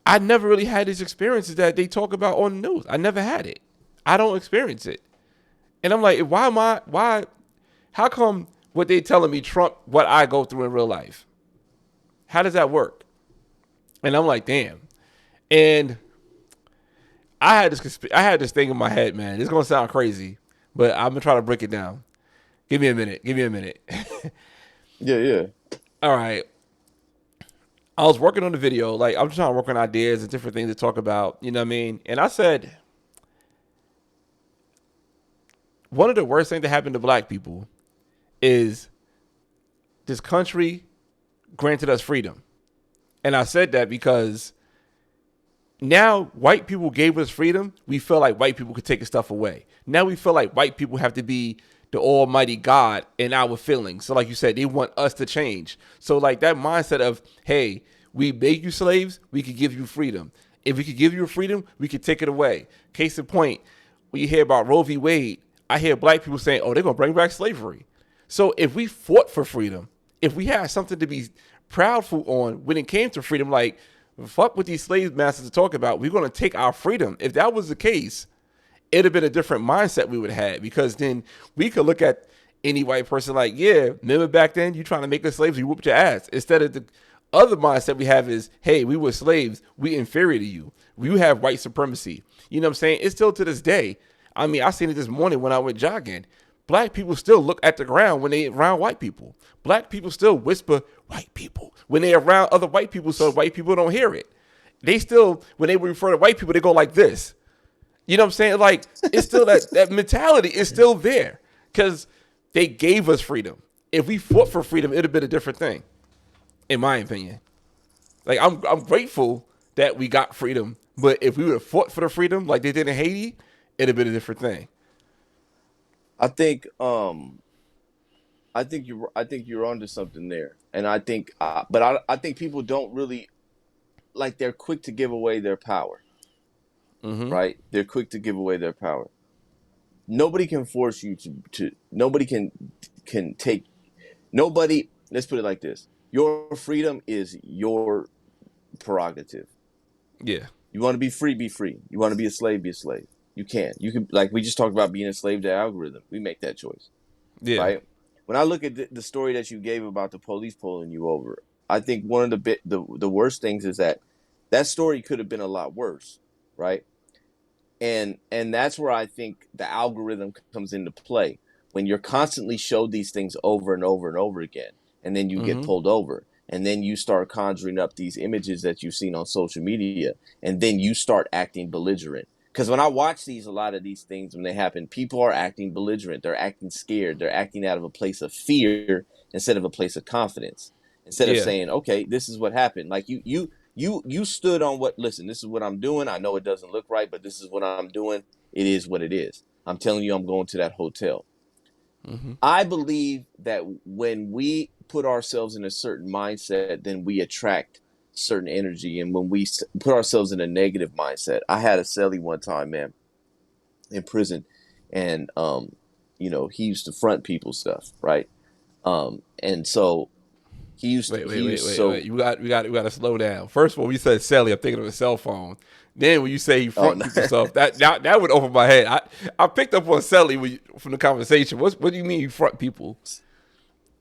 I never really had these experiences that they talk about on the news. I never had it. I don't experience it. And I'm like, how come what they telling me trump what I go through in real life? How does that work? And I'm like, damn. And I had this thing in my head, man. It's gonna sound crazy, but I'm gonna try to break it down. Give me a minute. Give me a minute. Yeah, yeah. All right. I was working on the video, like I'm trying to work on ideas and different things to talk about. You know what I mean? And I said, one of the worst things that happened to black people is this country granted us freedom. And I said that because now white people gave us freedom. We feel like white people could take stuff away. Now we feel like white people have to be the Almighty God in our feelings. So, like you said, they want us to change. So, like that mindset of, hey, we made you slaves, we could give you freedom. If we could give you freedom, we could take it away. Case in point, when you hear about Roe v. Wade, I hear black people saying, oh, they're going to bring back slavery. So, if we fought for freedom, if we had something to be proudful on when it came to freedom, like, fuck what these slave masters are talking about, we're going to take our freedom. If that was the case, it'd have been a different mindset we would have had, because then we could look at any white person like, yeah, remember back then you trying to make us slaves, we whooped your ass. Instead of the other mindset we have is, hey, we were slaves, we inferior to you. You have white supremacy. You know what I'm saying? It's still to this day. I mean, I seen it this morning when I went jogging. Black people still look at the ground when they around white people. Black people still whisper white people when they around other white people, so white people don't hear it. They still, when they refer to white people, they go like this. You know what I'm saying? Like, it's still that mentality is still there because they gave us freedom. If we fought for freedom, it'd have been a different thing, in my opinion. Like, I'm grateful that we got freedom, but if we would have fought for the freedom like they did in Haiti, it'd have been a different thing. I think I think you're onto something there, and I think I think people don't really like, they're quick to give away their power, Mm-hmm. right? They're quick to give away their power. Nobody can force you to nobody can take nobody. Let's put it like this: your freedom is your prerogative. Yeah. You want to be free, be free. You want to be a slave, be a slave. You can. You can, like we just talked about being a slave to algorithm. We make that choice, Yeah. right? When I look at the story that you gave about the police pulling you over, I think one of the worst things is that that story could have been a lot worse, right? And that's where I think the algorithm comes into play, when you're constantly showed these things over and over and over again, and then you get Mm-hmm. pulled over, and then you start conjuring up these images that you've seen on social media, and then you start acting belligerent. Because when I watch a lot of these things, when they happen, people are acting belligerent, they're acting scared, they're acting out of a place of fear instead of a place of confidence, instead of Yeah. saying, okay, this is what happened. Like, you stood on what, listen, this is what I'm doing. I know it doesn't look right, but this is what I'm doing. It is what it is. I'm telling you, I'm going to that hotel. Mm-hmm. I believe that when we put ourselves in a certain mindset, then we attract certain energy. And when we put ourselves in a negative mindset, I had a cellie one time, man, in prison, and he used to front people stuff, right? And so Wait, he wait, wait, used wait, so wait. We got to slow down. First of all, when you said Sally, I'm thinking of a cell phone. Then when you say you oh front no. people stuff, that would open my head. I picked up on Sally from the conversation. What do you mean you front people?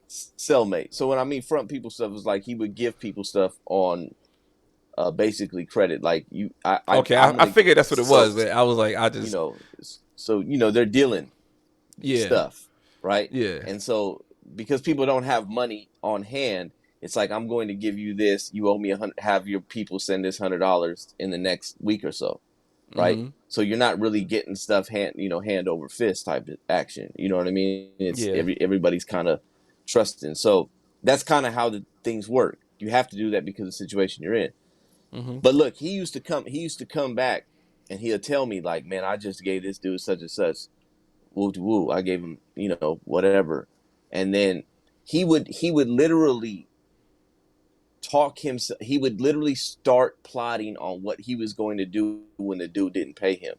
Cellmate. So when I mean front people stuff, is like he would give people stuff on basically credit. Like, Okay, I'm I gonna, figured that's what it so was, but I was like, I you just know so they're dealing yeah, stuff, right? yeah. And so, because people don't have money on hand, it's like, I'm going to give you this. You owe me have your people send this $100 in the next week or so, right? Mm-hmm. So you're not really getting stuff hand over fist type of action. You know what I mean? It's Yeah. everybody's kind of trusting. So that's kind of how the things work. You have to do that because of the situation you're in. Mm-hmm. But look, he used to come back, and he'll tell me like, man, I just gave this dude such and such, woo to woo. I gave him, whatever. And then he would literally talk himself. He would literally start plotting on what he was going to do when the dude didn't pay him,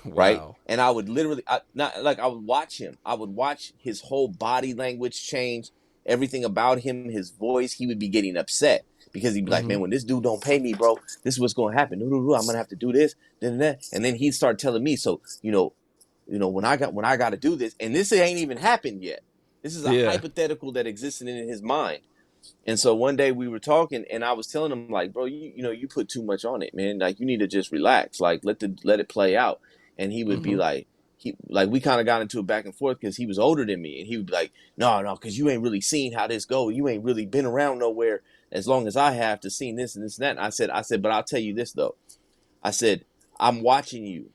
right? Wow. And I would literally, not like, I would watch him. I would watch his whole body language change, everything about him, his voice. He would be getting upset because he'd be like, Mm-hmm. "Man, when this dude don't pay me, bro, this is what's going to happen. I'm gonna have to do this, then that." And then he'd start telling me, "So, when I got to do this, and this ain't even happened yet. This is a Yeah. hypothetical that existed in his mind." And so one day we were talking, and I was telling him like, "Bro, you put too much on it, man. Like, you need to just relax. Like, let it play out." And he would be Mm-hmm. like, we kind of got into a back and forth because he was older than me, and he would be like, "No, no, because you ain't really seen how this go. You ain't really been around nowhere as long as I have to seen this and this and that." And I said, but I'll tell you this though. I said, I'm watching you.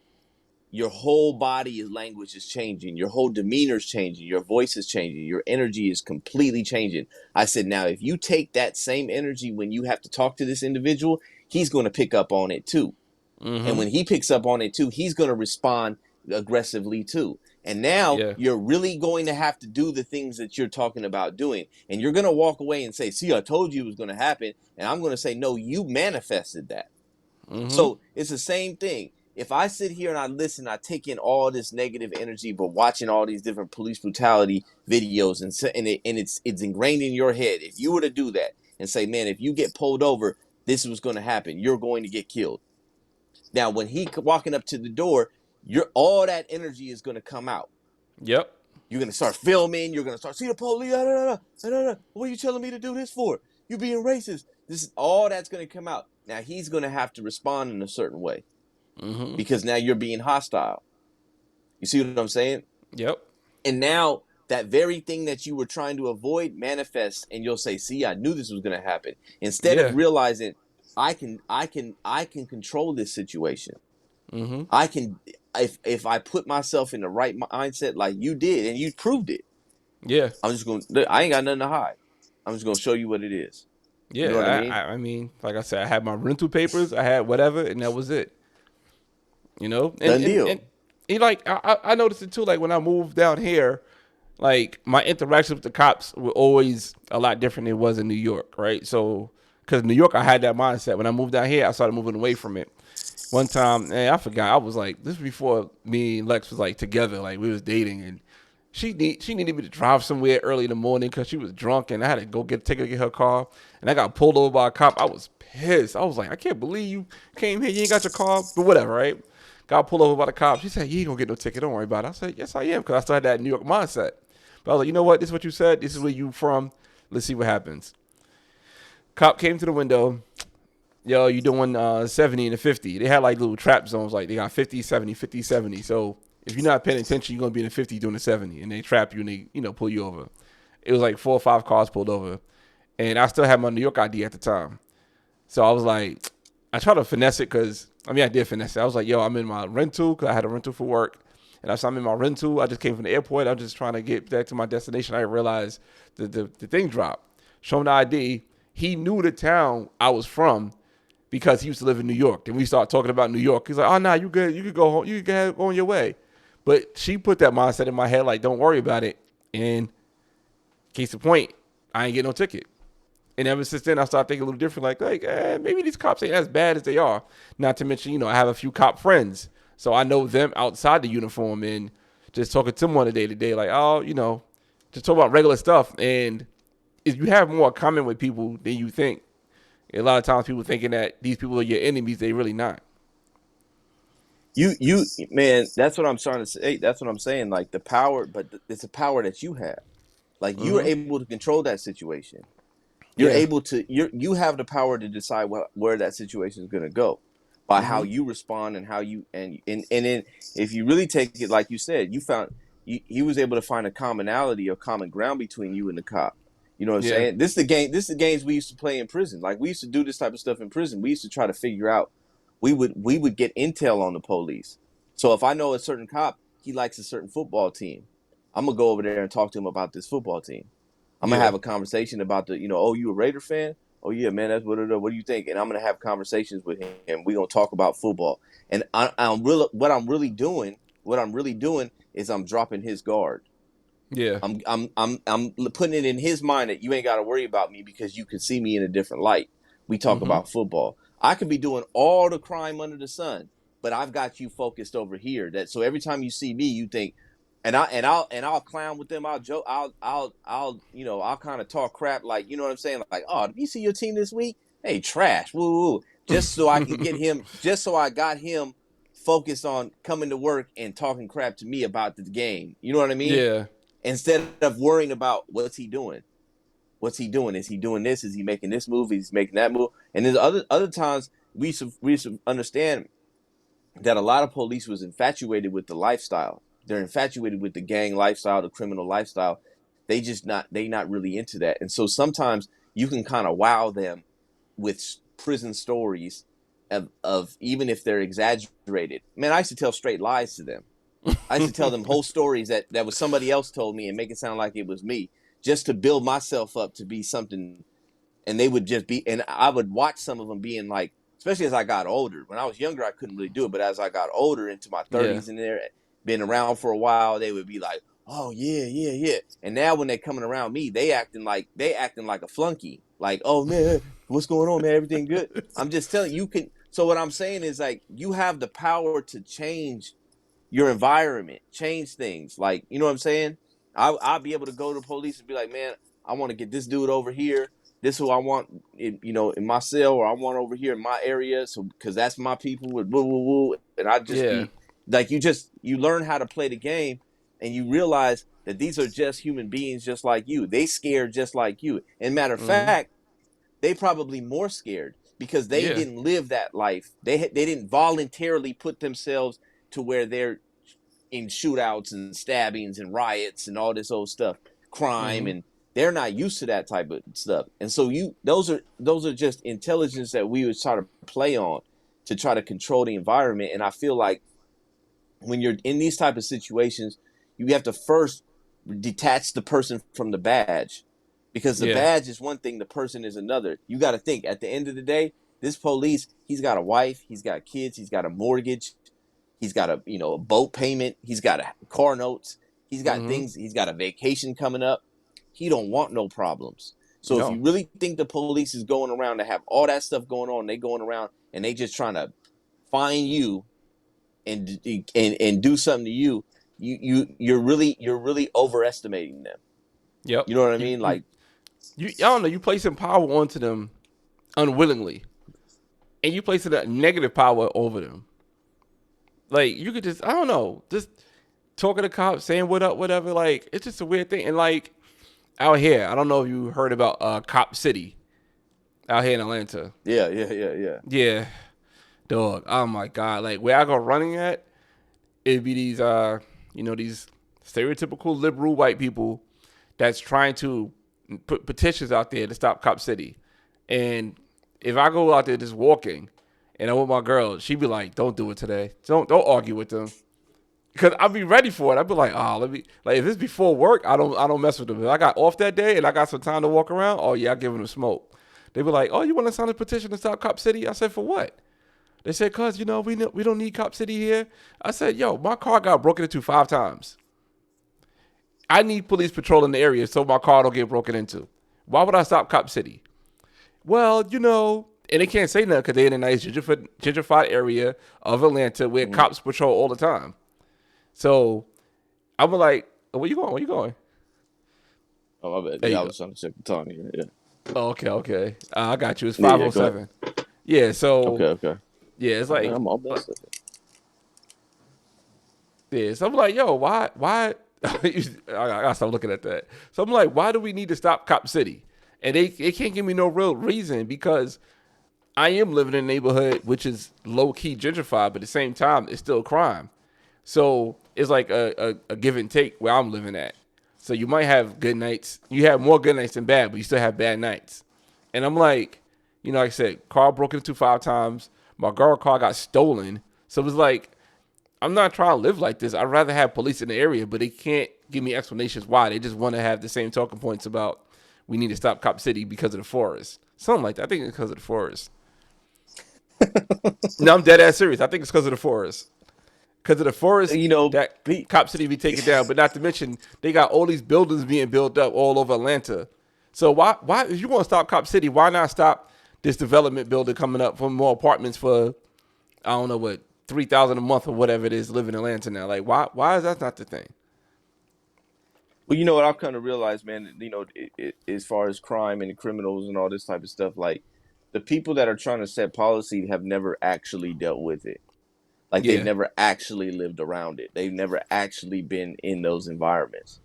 Your whole body language is changing. Your whole demeanor is changing. Your voice is changing. Your energy is completely changing. I said, now, if you take that same energy when you have to talk to this individual, he's going to pick up on it too. And Mm-hmm. when he picks up on it too, he's going to respond aggressively too. And now Yeah. you're really going to have to do the things that you're talking about doing. And you're going to walk away and say, see, I told you it was going to happen. And I'm going to say, no, you manifested that. Mm-hmm. So it's the same thing. If I sit here and I listen, I take in all this negative energy, but watching all these different police brutality videos and it's ingrained in your head. If you were to do that and say, man, if you get pulled over, this was going to happen. You're going to get killed. Now, when he walking up to the door, all that energy is going to come out. Yep. You're going to start filming. You're going to start, see the police. What are you telling me to do this for? You being racist. This is all that's going to come out. Now, he's going to have to respond in a certain way Mm-hmm. because now you're being hostile. You see what I'm saying? Yep. And now that very thing that you were trying to avoid manifests, and you'll say, see, I knew this was going to happen. Instead of Yeah. realizing I can control this situation. Mm-hmm. I can, if I put myself in the right mindset like you did, and you proved it. Yeah. I'm just going to, I ain't got nothing to hide. I'm just going to show you what it is. You know what I Yeah. mean? I mean, like I said, I had my rental papers, I had whatever, and that was it. You know? And Done and, deal. and he like I noticed it too, like when I moved down here, like my interaction with the cops were always a lot different than it was in New York, right? So because in New York I had that mindset. When I moved down here, I started moving away from it. One time, I forgot. I was like, this was before me and Lex was like together, like we was dating, and she needed me to drive somewhere early in the morning because she was drunk, and I had to go take her to get her car, and I got pulled over by a cop. I was pissed. I was like, I can't believe you came here. You ain't got your car, but whatever, right? Got pulled over by the cop. She said, you ain't gonna get no ticket. Don't worry about it. I said, yes, I am, because I still had that New York mindset. But I was like, you know what? This is what you said. This is where you from. Let's see what happens. Cop came to the window. Yo, you doing 70 and a 50. They had like little trap zones. Like they got 50, 70, 50, 70. So if you're not paying attention, you're going to be in the 50 doing the 70. And they trap you and they, pull you over. It was like 4 or 5 cars pulled over. And I still had my New York ID at the time. So I was like, I tried to finesse it because, I did finesse it. I was like, yo, I'm in my rental because I had a rental for work. And I said, I'm in my rental. I just came from the airport. I'm just trying to get back to my destination. I didn't realize the thing dropped. Show him the ID. He knew the town I was from because he used to live in New York. And we start talking about New York. He's like, oh, nah, you good. You could go home. You could go on your way. But she put that mindset in my head, like, don't worry about it. And case in point, I ain't get no ticket. And ever since then, I started thinking a little different, like maybe these cops ain't as bad as they are. Not to mention, I have a few cop friends. So I know them outside the uniform and just talking to them on a day-to-day, like, oh, just talk about regular stuff. And if you have more common with people than you think, a lot of times people thinking that these people are your enemies, they really not. You man, that's what I'm trying to say. That's what I'm saying. Like the power, but it's a power that you have. Like you are Mm-hmm. able to control that situation. You're Yeah. able to. You have the power to decide where that situation is going to go by how Mm-hmm. you respond and how you and then if you really take it like you said, he was able to find a commonality or common ground between you and the cop. You know what I'm Yeah. saying? This is the game. This is the games we used to play in prison. Like we used to do this type of stuff in prison. We used to try to figure out. We would get intel on the police. So if I know a certain cop, he likes a certain football team, I'm gonna go over there and talk to him about this football team. I'm gonna Yeah. have a conversation about oh, you a Raider fan? Oh yeah, man, that's what do you think? And I'm gonna have conversations with him. We're gonna talk about football. And what I'm really doing is I'm dropping his guard. Yeah. I'm putting it in his mind that you ain't got to worry about me because you can see me in a different light. We talk Mm-hmm. about football. I could be doing all the crime under the sun, but I've got you focused over here. That so every time you see me, you think, and I'll clown with them. I'll joke. I'll kind of talk crap like you know what I'm saying. Like, oh, did you see your team this week? Hey, trash. Woo woo. Just so I can get him. Just so I got him focused on coming to work and talking crap to me about the game. You know what I mean? Yeah. Instead of worrying about what's he doing. What's he doing? Is he doing this? Is he making this move? Is he making that move? And there's other times we should understand that a lot of police was infatuated with the lifestyle. They're infatuated with the gang lifestyle, the criminal lifestyle. They not really into that. And so sometimes you can kind of wow them with prison stories of even if they're exaggerated. Man, I used to tell straight lies to them. I used to tell them whole stories that was somebody else told me and make it sound like it was me just to build myself up to be something. And they would just be, and I would watch some of them being like, especially as I got older. When I was younger, I couldn't really do it, but as I got older into my Yeah. 30s and there, been around for a while, they would be like, "Oh yeah, yeah, yeah." And now when they're coming around me, they acting like a flunky. Like, "Oh man, what's going on, man? Everything good?" I'm just telling you, you can. So what I'm saying is like you have the power to change your environment, change things. Like, you know what I'm saying? I'll be able to go to the police and be like, man, I want to get this dude over here. This is who I want, in my cell, or I want over here in my area. So, because that's my people with woo woo woo, and I just Yeah. be like, you learn how to play the game, and you realize that these are just human beings, just like you. They scared just like you. And matter of Mm-hmm. fact, they probably more scared because they Yeah. didn't live that life. They didn't voluntarily put themselves to where they're in shootouts and stabbings and riots and all this old stuff, crime, Mm-hmm. and they're not used to that type of stuff. And so those are just intelligence that we would try to play on to try to control the environment. And I feel like when you're in these type of situations, you have to first detach the person from the badge, because the Yeah. badge is one thing, the person is another. You got to think at the end of the day, this police, he's got a wife, he's got kids, he's got a mortgage, he's got a boat payment, he's got a car notes, he's got Mm-hmm. things, he's got a vacation coming up. He don't want no problems. So if No. you really think the police is going around to have all that stuff going on, they going around and they just trying to find you and do something to you, you're really overestimating them. Yep. You know what I You mean? you Like, you. I don't know. You placing power onto them unwillingly, and you placing a negative power over them. Like you could just, I don't know, just talking to cops, saying what up, whatever. Like it's just a weird thing. And like out here, I don't know if you heard about Cop City out here in Atlanta. yeah, yeah, yeah, yeah. Yeah, dog. Oh my god. Like where I go running at, it'd be these these stereotypical liberal white people that's trying to put petitions out there to stop Cop City. And if I go out there just walking and I'm with my girl, she'd be like, "Don't do it today. Don't argue with them." Because I'll be ready for it. I'll be like, "Oh, let me like if it's before work, I don't mess with them. If I got off that day and I got some time to walk around, oh yeah, I give them the smoke." They be like, "Oh, you want to sign a petition to stop Cop City?" I said, "For what?" They said, "Cause we don't need Cop City here." I said, "Yo, my car got broken into 5 times. I need police patrol in the area so my car don't get broken into. Why would I stop Cop City?" Well, and they can't say nothing because they're in a nice gentrified area of Atlanta where Mm-hmm. cops patrol all the time. So I'm like, oh, where you going? Where you going? Oh, my bad. There Yeah, you I go. was trying to check the time here. Yeah, Oh, okay, okay. I got you. It's yeah, five yeah. oh Go ahead. seven. Yeah. Okay, So okay. yeah, it's Oh man, like, I'm all messed up. yeah. So I'm like, yo, why? I gotta stop looking at that. So I'm like, why do we need to stop Cop City? And they can't give me no real reason because I am living in a neighborhood which is low key gentrified, but at the same time, it's still crime. So it's like a give and take where I'm living at. So you might have good nights. You have more good nights than bad, but you still have bad nights. And I'm like, like I said, car broken into 5 times. My girl car got stolen. So it's like, I'm not trying to live like this. I'd rather have police in the area, but they can't give me explanations why. They just want to have the same talking points about we need to stop Cop City because of the forest. Something like that. I think it's because of the forest. No, I'm dead ass serious. I think it's because of the forest. Because of the forest You know, that Cop City be taken down. But not to mention, they got all these buildings being built up all over Atlanta. So why if you want to stop Cop City, why not stop this development building coming up for more apartments for I don't know what 3,000 a month or whatever it is to live in Atlanta now? Like why is that not the thing? well, you know what I've come to realize, man. As far as crime and the criminals and all this type of stuff, like the people that are trying to set policy have never actually dealt with it. Like they've Yeah. never actually lived around it. They've never actually been in those environments.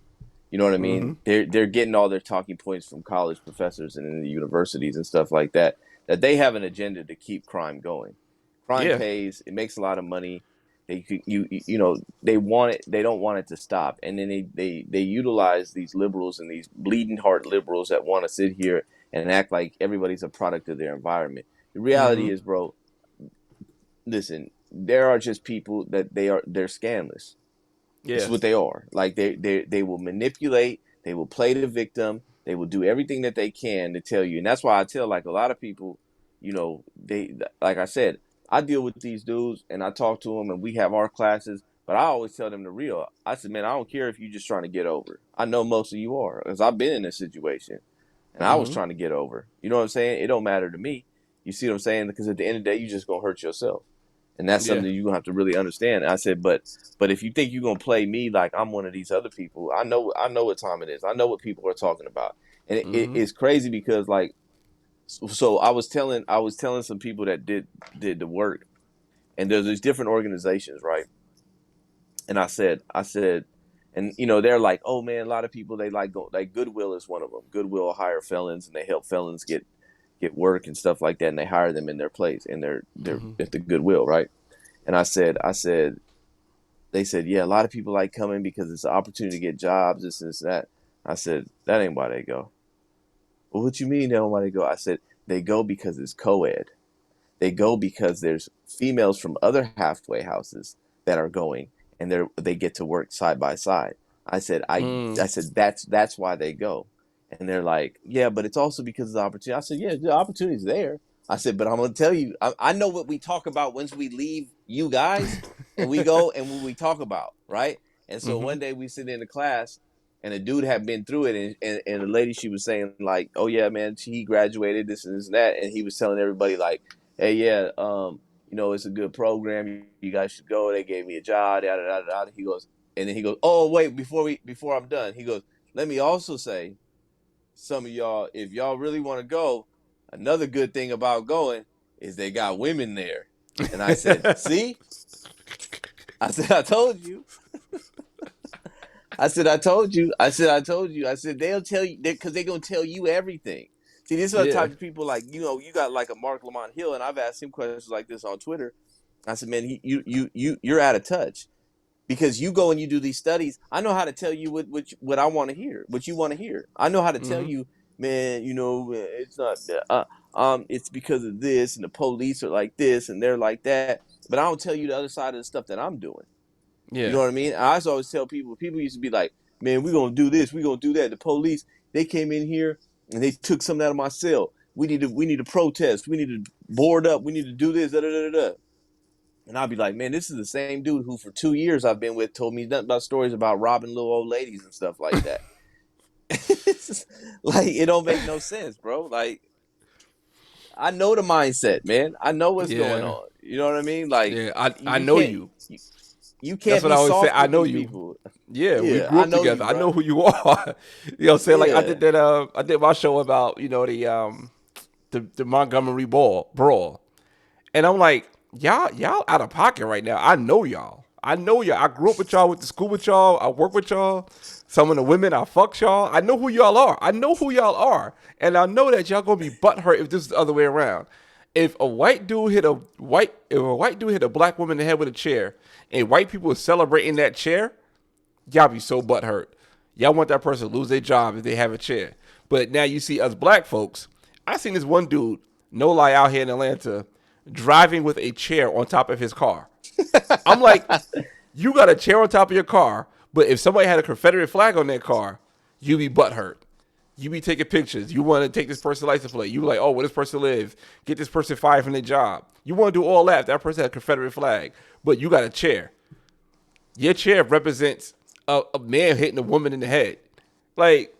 You know what I Mm-hmm. mean? They're getting all their talking points from college professors and in the universities and stuff like that. That they have an agenda to keep crime going. Crime Yeah. pays. It makes a lot of money. They want it. They don't want it to stop. And then they utilize these liberals and these bleeding heart liberals that want to sit here and act like everybody's a product of their environment. The Mm-hmm. reality is, bro. Listen, there are just people that they're scandalous. This is Yeah. what they are. Like they will manipulate, they will play the victim, they will do everything that they can to tell you. And that's why I tell like a lot of people, they like I said, I deal with these dudes and I talk to them and we have our classes. But I always tell them the real. I said, man, I don't care if you're just trying to get over. I know most of you are, because I've been in this situation, and I was Mm-hmm. trying to get over. You know what I'm saying? It don't matter to me. You see what I'm saying? Because at the end of the day, you just gonna hurt yourself, and that's Yeah. something you're gonna have to really understand. And I said, but if you think you're gonna play me like I'm one of these other people, I know what time it is. I know what people are talking about, and Mm-hmm. it's crazy because like, so I was telling some people that did the work, and there's these different organizations, right? And I said, and they're like, oh man, a lot of people they like go like Goodwill is one of them. Goodwill will hire felons and they help felons get work and stuff like that, and they hire them in their place and they're Mm-hmm. at the Goodwill, right? And I said, they said, yeah, a lot of people like coming because it's an opportunity to get jobs, this and this, and that. I said, that ain't why they go. Well, what you mean they don't why they go? I said, they go because it's co-ed. They go because there's females from other halfway houses that are going, and they get to work side by side. I said I Mm. I said that's why they go, and they're like, yeah, but it's also because of the opportunity. I said, yeah, the opportunity's there. I said, but I'm gonna tell you, I know what we talk about once we leave you guys, and we go and what we talk about, right? And so Mm-hmm. one day we sit in the class, and a dude had been through it, and the lady, she was saying like, oh yeah, man, he graduated this and this and that, and he was telling everybody like, hey, yeah, it's a good program. You guys should go. They gave me a job. Da, da, da, da. He goes, and then he goes, oh wait, before I'm done, he goes, let me also say, some of y'all, if y'all really want to go, another good thing about going is they got women there. And I said, see, I said, I told you. I said, I told you. I said, I told you. I said, they'll tell you because they're gonna tell you everything. See, this is the Yeah. type of people like you got like a Mark Lamont Hill, and I've asked him questions like this on Twitter. I said, man, you're out of touch because you go and you do these studies. I know how to tell you what I want to hear, what you want to hear. I know how to tell Mm-hmm. you, man. It's not. It's because of this, and the police are like this, and they're like that. But I don't tell you the other side of the stuff that I'm doing. You Yeah. know what I mean? I always tell people. People used to be like, man, we're gonna do this, we're gonna do that. The police, they came in here and they took something out of my cell. We need to protest. We need to board up. We need to do this. Da, da, da, da. And I'll be like, man, this is the same dude who for 2 years I've been with told me nothing about stories about robbing little old ladies and stuff like that. Like it don't make no sense, bro. Like I know the mindset, man. I know what's going Yeah. on. You know what I mean? Like Yeah. I you know can't you. you That's can't what be I always say. soft I with know these you. people. Yeah, we Yeah, grew I up know together. you, I know bro. who you are. You know what I'm saying? Like Yeah. I did my show about, the Montgomery brawl. And I'm like, y'all out of pocket right now. I know y'all. I know y'all. I grew up with y'all, went to school with y'all, I work with y'all. Some of the women I fucked y'all. I know who y'all are. I know who y'all are. And I know that y'all gonna be butthurt if this is the other way around. If a white dude hit a black woman in the head with a chair and white people are celebrating that chair, y'all be so butthurt. Y'all want that person to lose their job if they have a chair. But now you see us black folks. I seen this one dude, no lie, out here in Atlanta, driving with a chair on top of his car. I'm like, you got a chair on top of your car, but if somebody had a Confederate flag on their car, you be butthurt. You be taking pictures. You want to take this person's license plate. You like, oh, where this person live? Get this person fired from their job. You want to do all that. That person had a Confederate flag, but you got a chair. Your chair represents a man hitting a woman in the head. Like,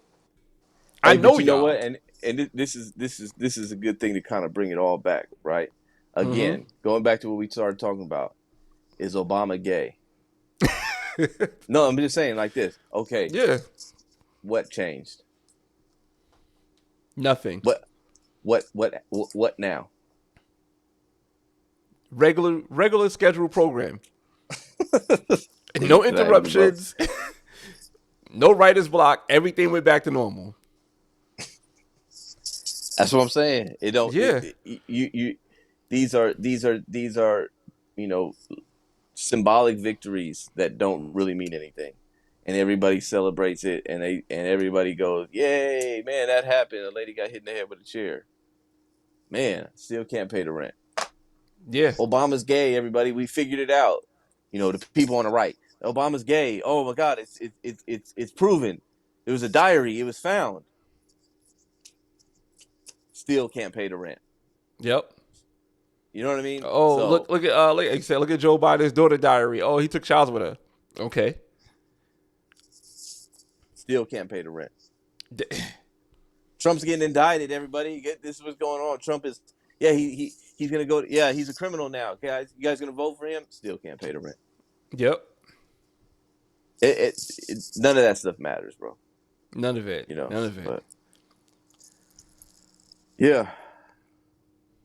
I Hey, but know you know what? y'all. And this is a good thing to kind of bring it all back, right? Mm-hmm. Again, going back to what we started talking about, is Obama gay? No, I'm just saying like this. Okay, Yeah. what changed? Nothing. What what now? Regular scheduled program. No Exactly, bro. interruptions. No writer's block. Everything went back to normal. That's what I'm saying. It don't Yeah. you these are you know symbolic victories that don't really mean anything. And everybody celebrates it and everybody goes, "Yay, man, that happened. A lady got hit in the head with a chair." Man, still can't pay the rent. Yeah. Obama's gay, everybody. We figured it out. The people on the right. Obama's gay. Oh my god, it's proven. It was a diary. It was found. Still can't pay the rent. Yep. You know what I mean? Oh, So like you said, look at Joe Biden's daughter diary. Oh, he took showers with her. Okay. still can't pay the rent. Trump's getting indicted. Everybody, this is what's going on. Trump is, yeah, he's gonna go. Yeah, he's a criminal now. Guys, you guys gonna vote for him? Still can't pay the rent. Yep. None of that stuff matters, bro. None of it. You know, None of it. but yeah,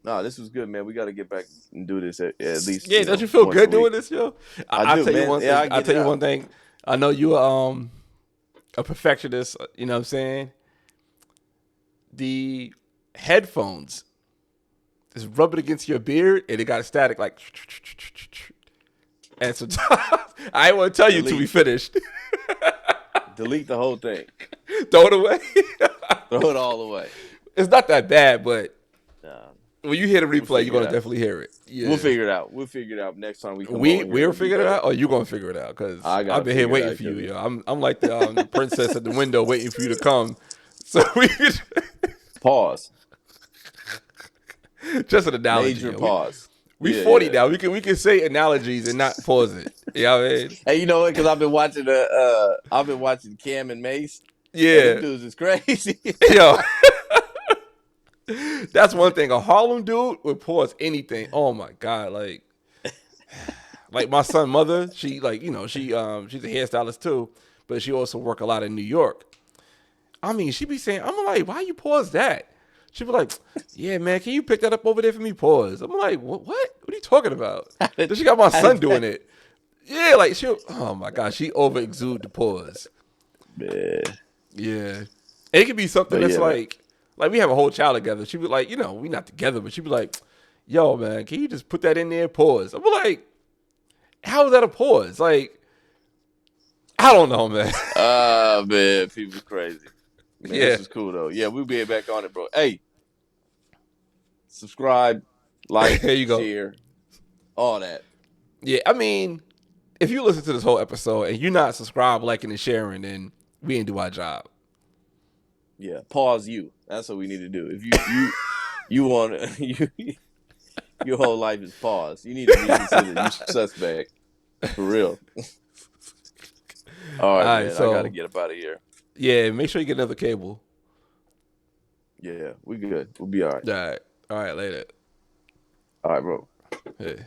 no, this was good, man. We got to get back and do this at least, Yeah, don't you feel once a good week. doing this, yo? I I'll do, tell you man. one Yeah, thing. I'll tell you one thing. I know you a perfectionist. You know what I'm saying? The headphones is rubbing against your beard, and it got a static like. And sometimes I ain't want to tell you till we finished. Delete the whole thing. Throw it away. Throw it all away. It's not that bad, but Nah, when you hear the replay, you're gonna it out. definitely hear it. Yeah. We'll figure it out. We'll figure it out next time we come. We'll figure it out, or you gonna figure it out? Because I've been here waiting for you. Yo. I'm like the princess at the window waiting for you to come. So we Pause. Just an analogy. Major pause. We 40 now. We can say analogies and not pause it. You know what I mean? Hey, you know what? Because I've been watching Cam and Mace. Yeah, them dudes is crazy. Yo. That's one thing. A Harlem dude would pause anything. Oh my god, like my son mother, she she's a hairstylist too, but she also work a lot in New York. I mean, she be saying, I'm like, why you pause that? She be like, yeah, man, can you pick that up over there for me? Pause. I'm like, what? What are you talking about? Then she got my son doing it. Yeah, like oh my god, she over exude the pause. Man. Yeah, it could be something that's like we have a whole child together. She'd be like, we not together, but she'd be like, yo, man, can you just put that in there? Pause. I'm like, how is that a pause? Like, I don't know, man. Man, people crazy. Man, Yeah. This is cool though. Yeah, we'll be back on it, bro. Hey, subscribe, like, There you go. share, all that. Yeah, I mean, if you listen to this whole episode and you're not subscribed, liking, and sharing, then we didn't do our job. Yeah, pause you. That's what we need to do. If you want your whole life is pause. You need to reconsider. You suspect for real. All right, man. So, I gotta get up out of here. Yeah, make sure you get another cable. Yeah, we good. We'll be all right. All right, later. All right, bro. Hey.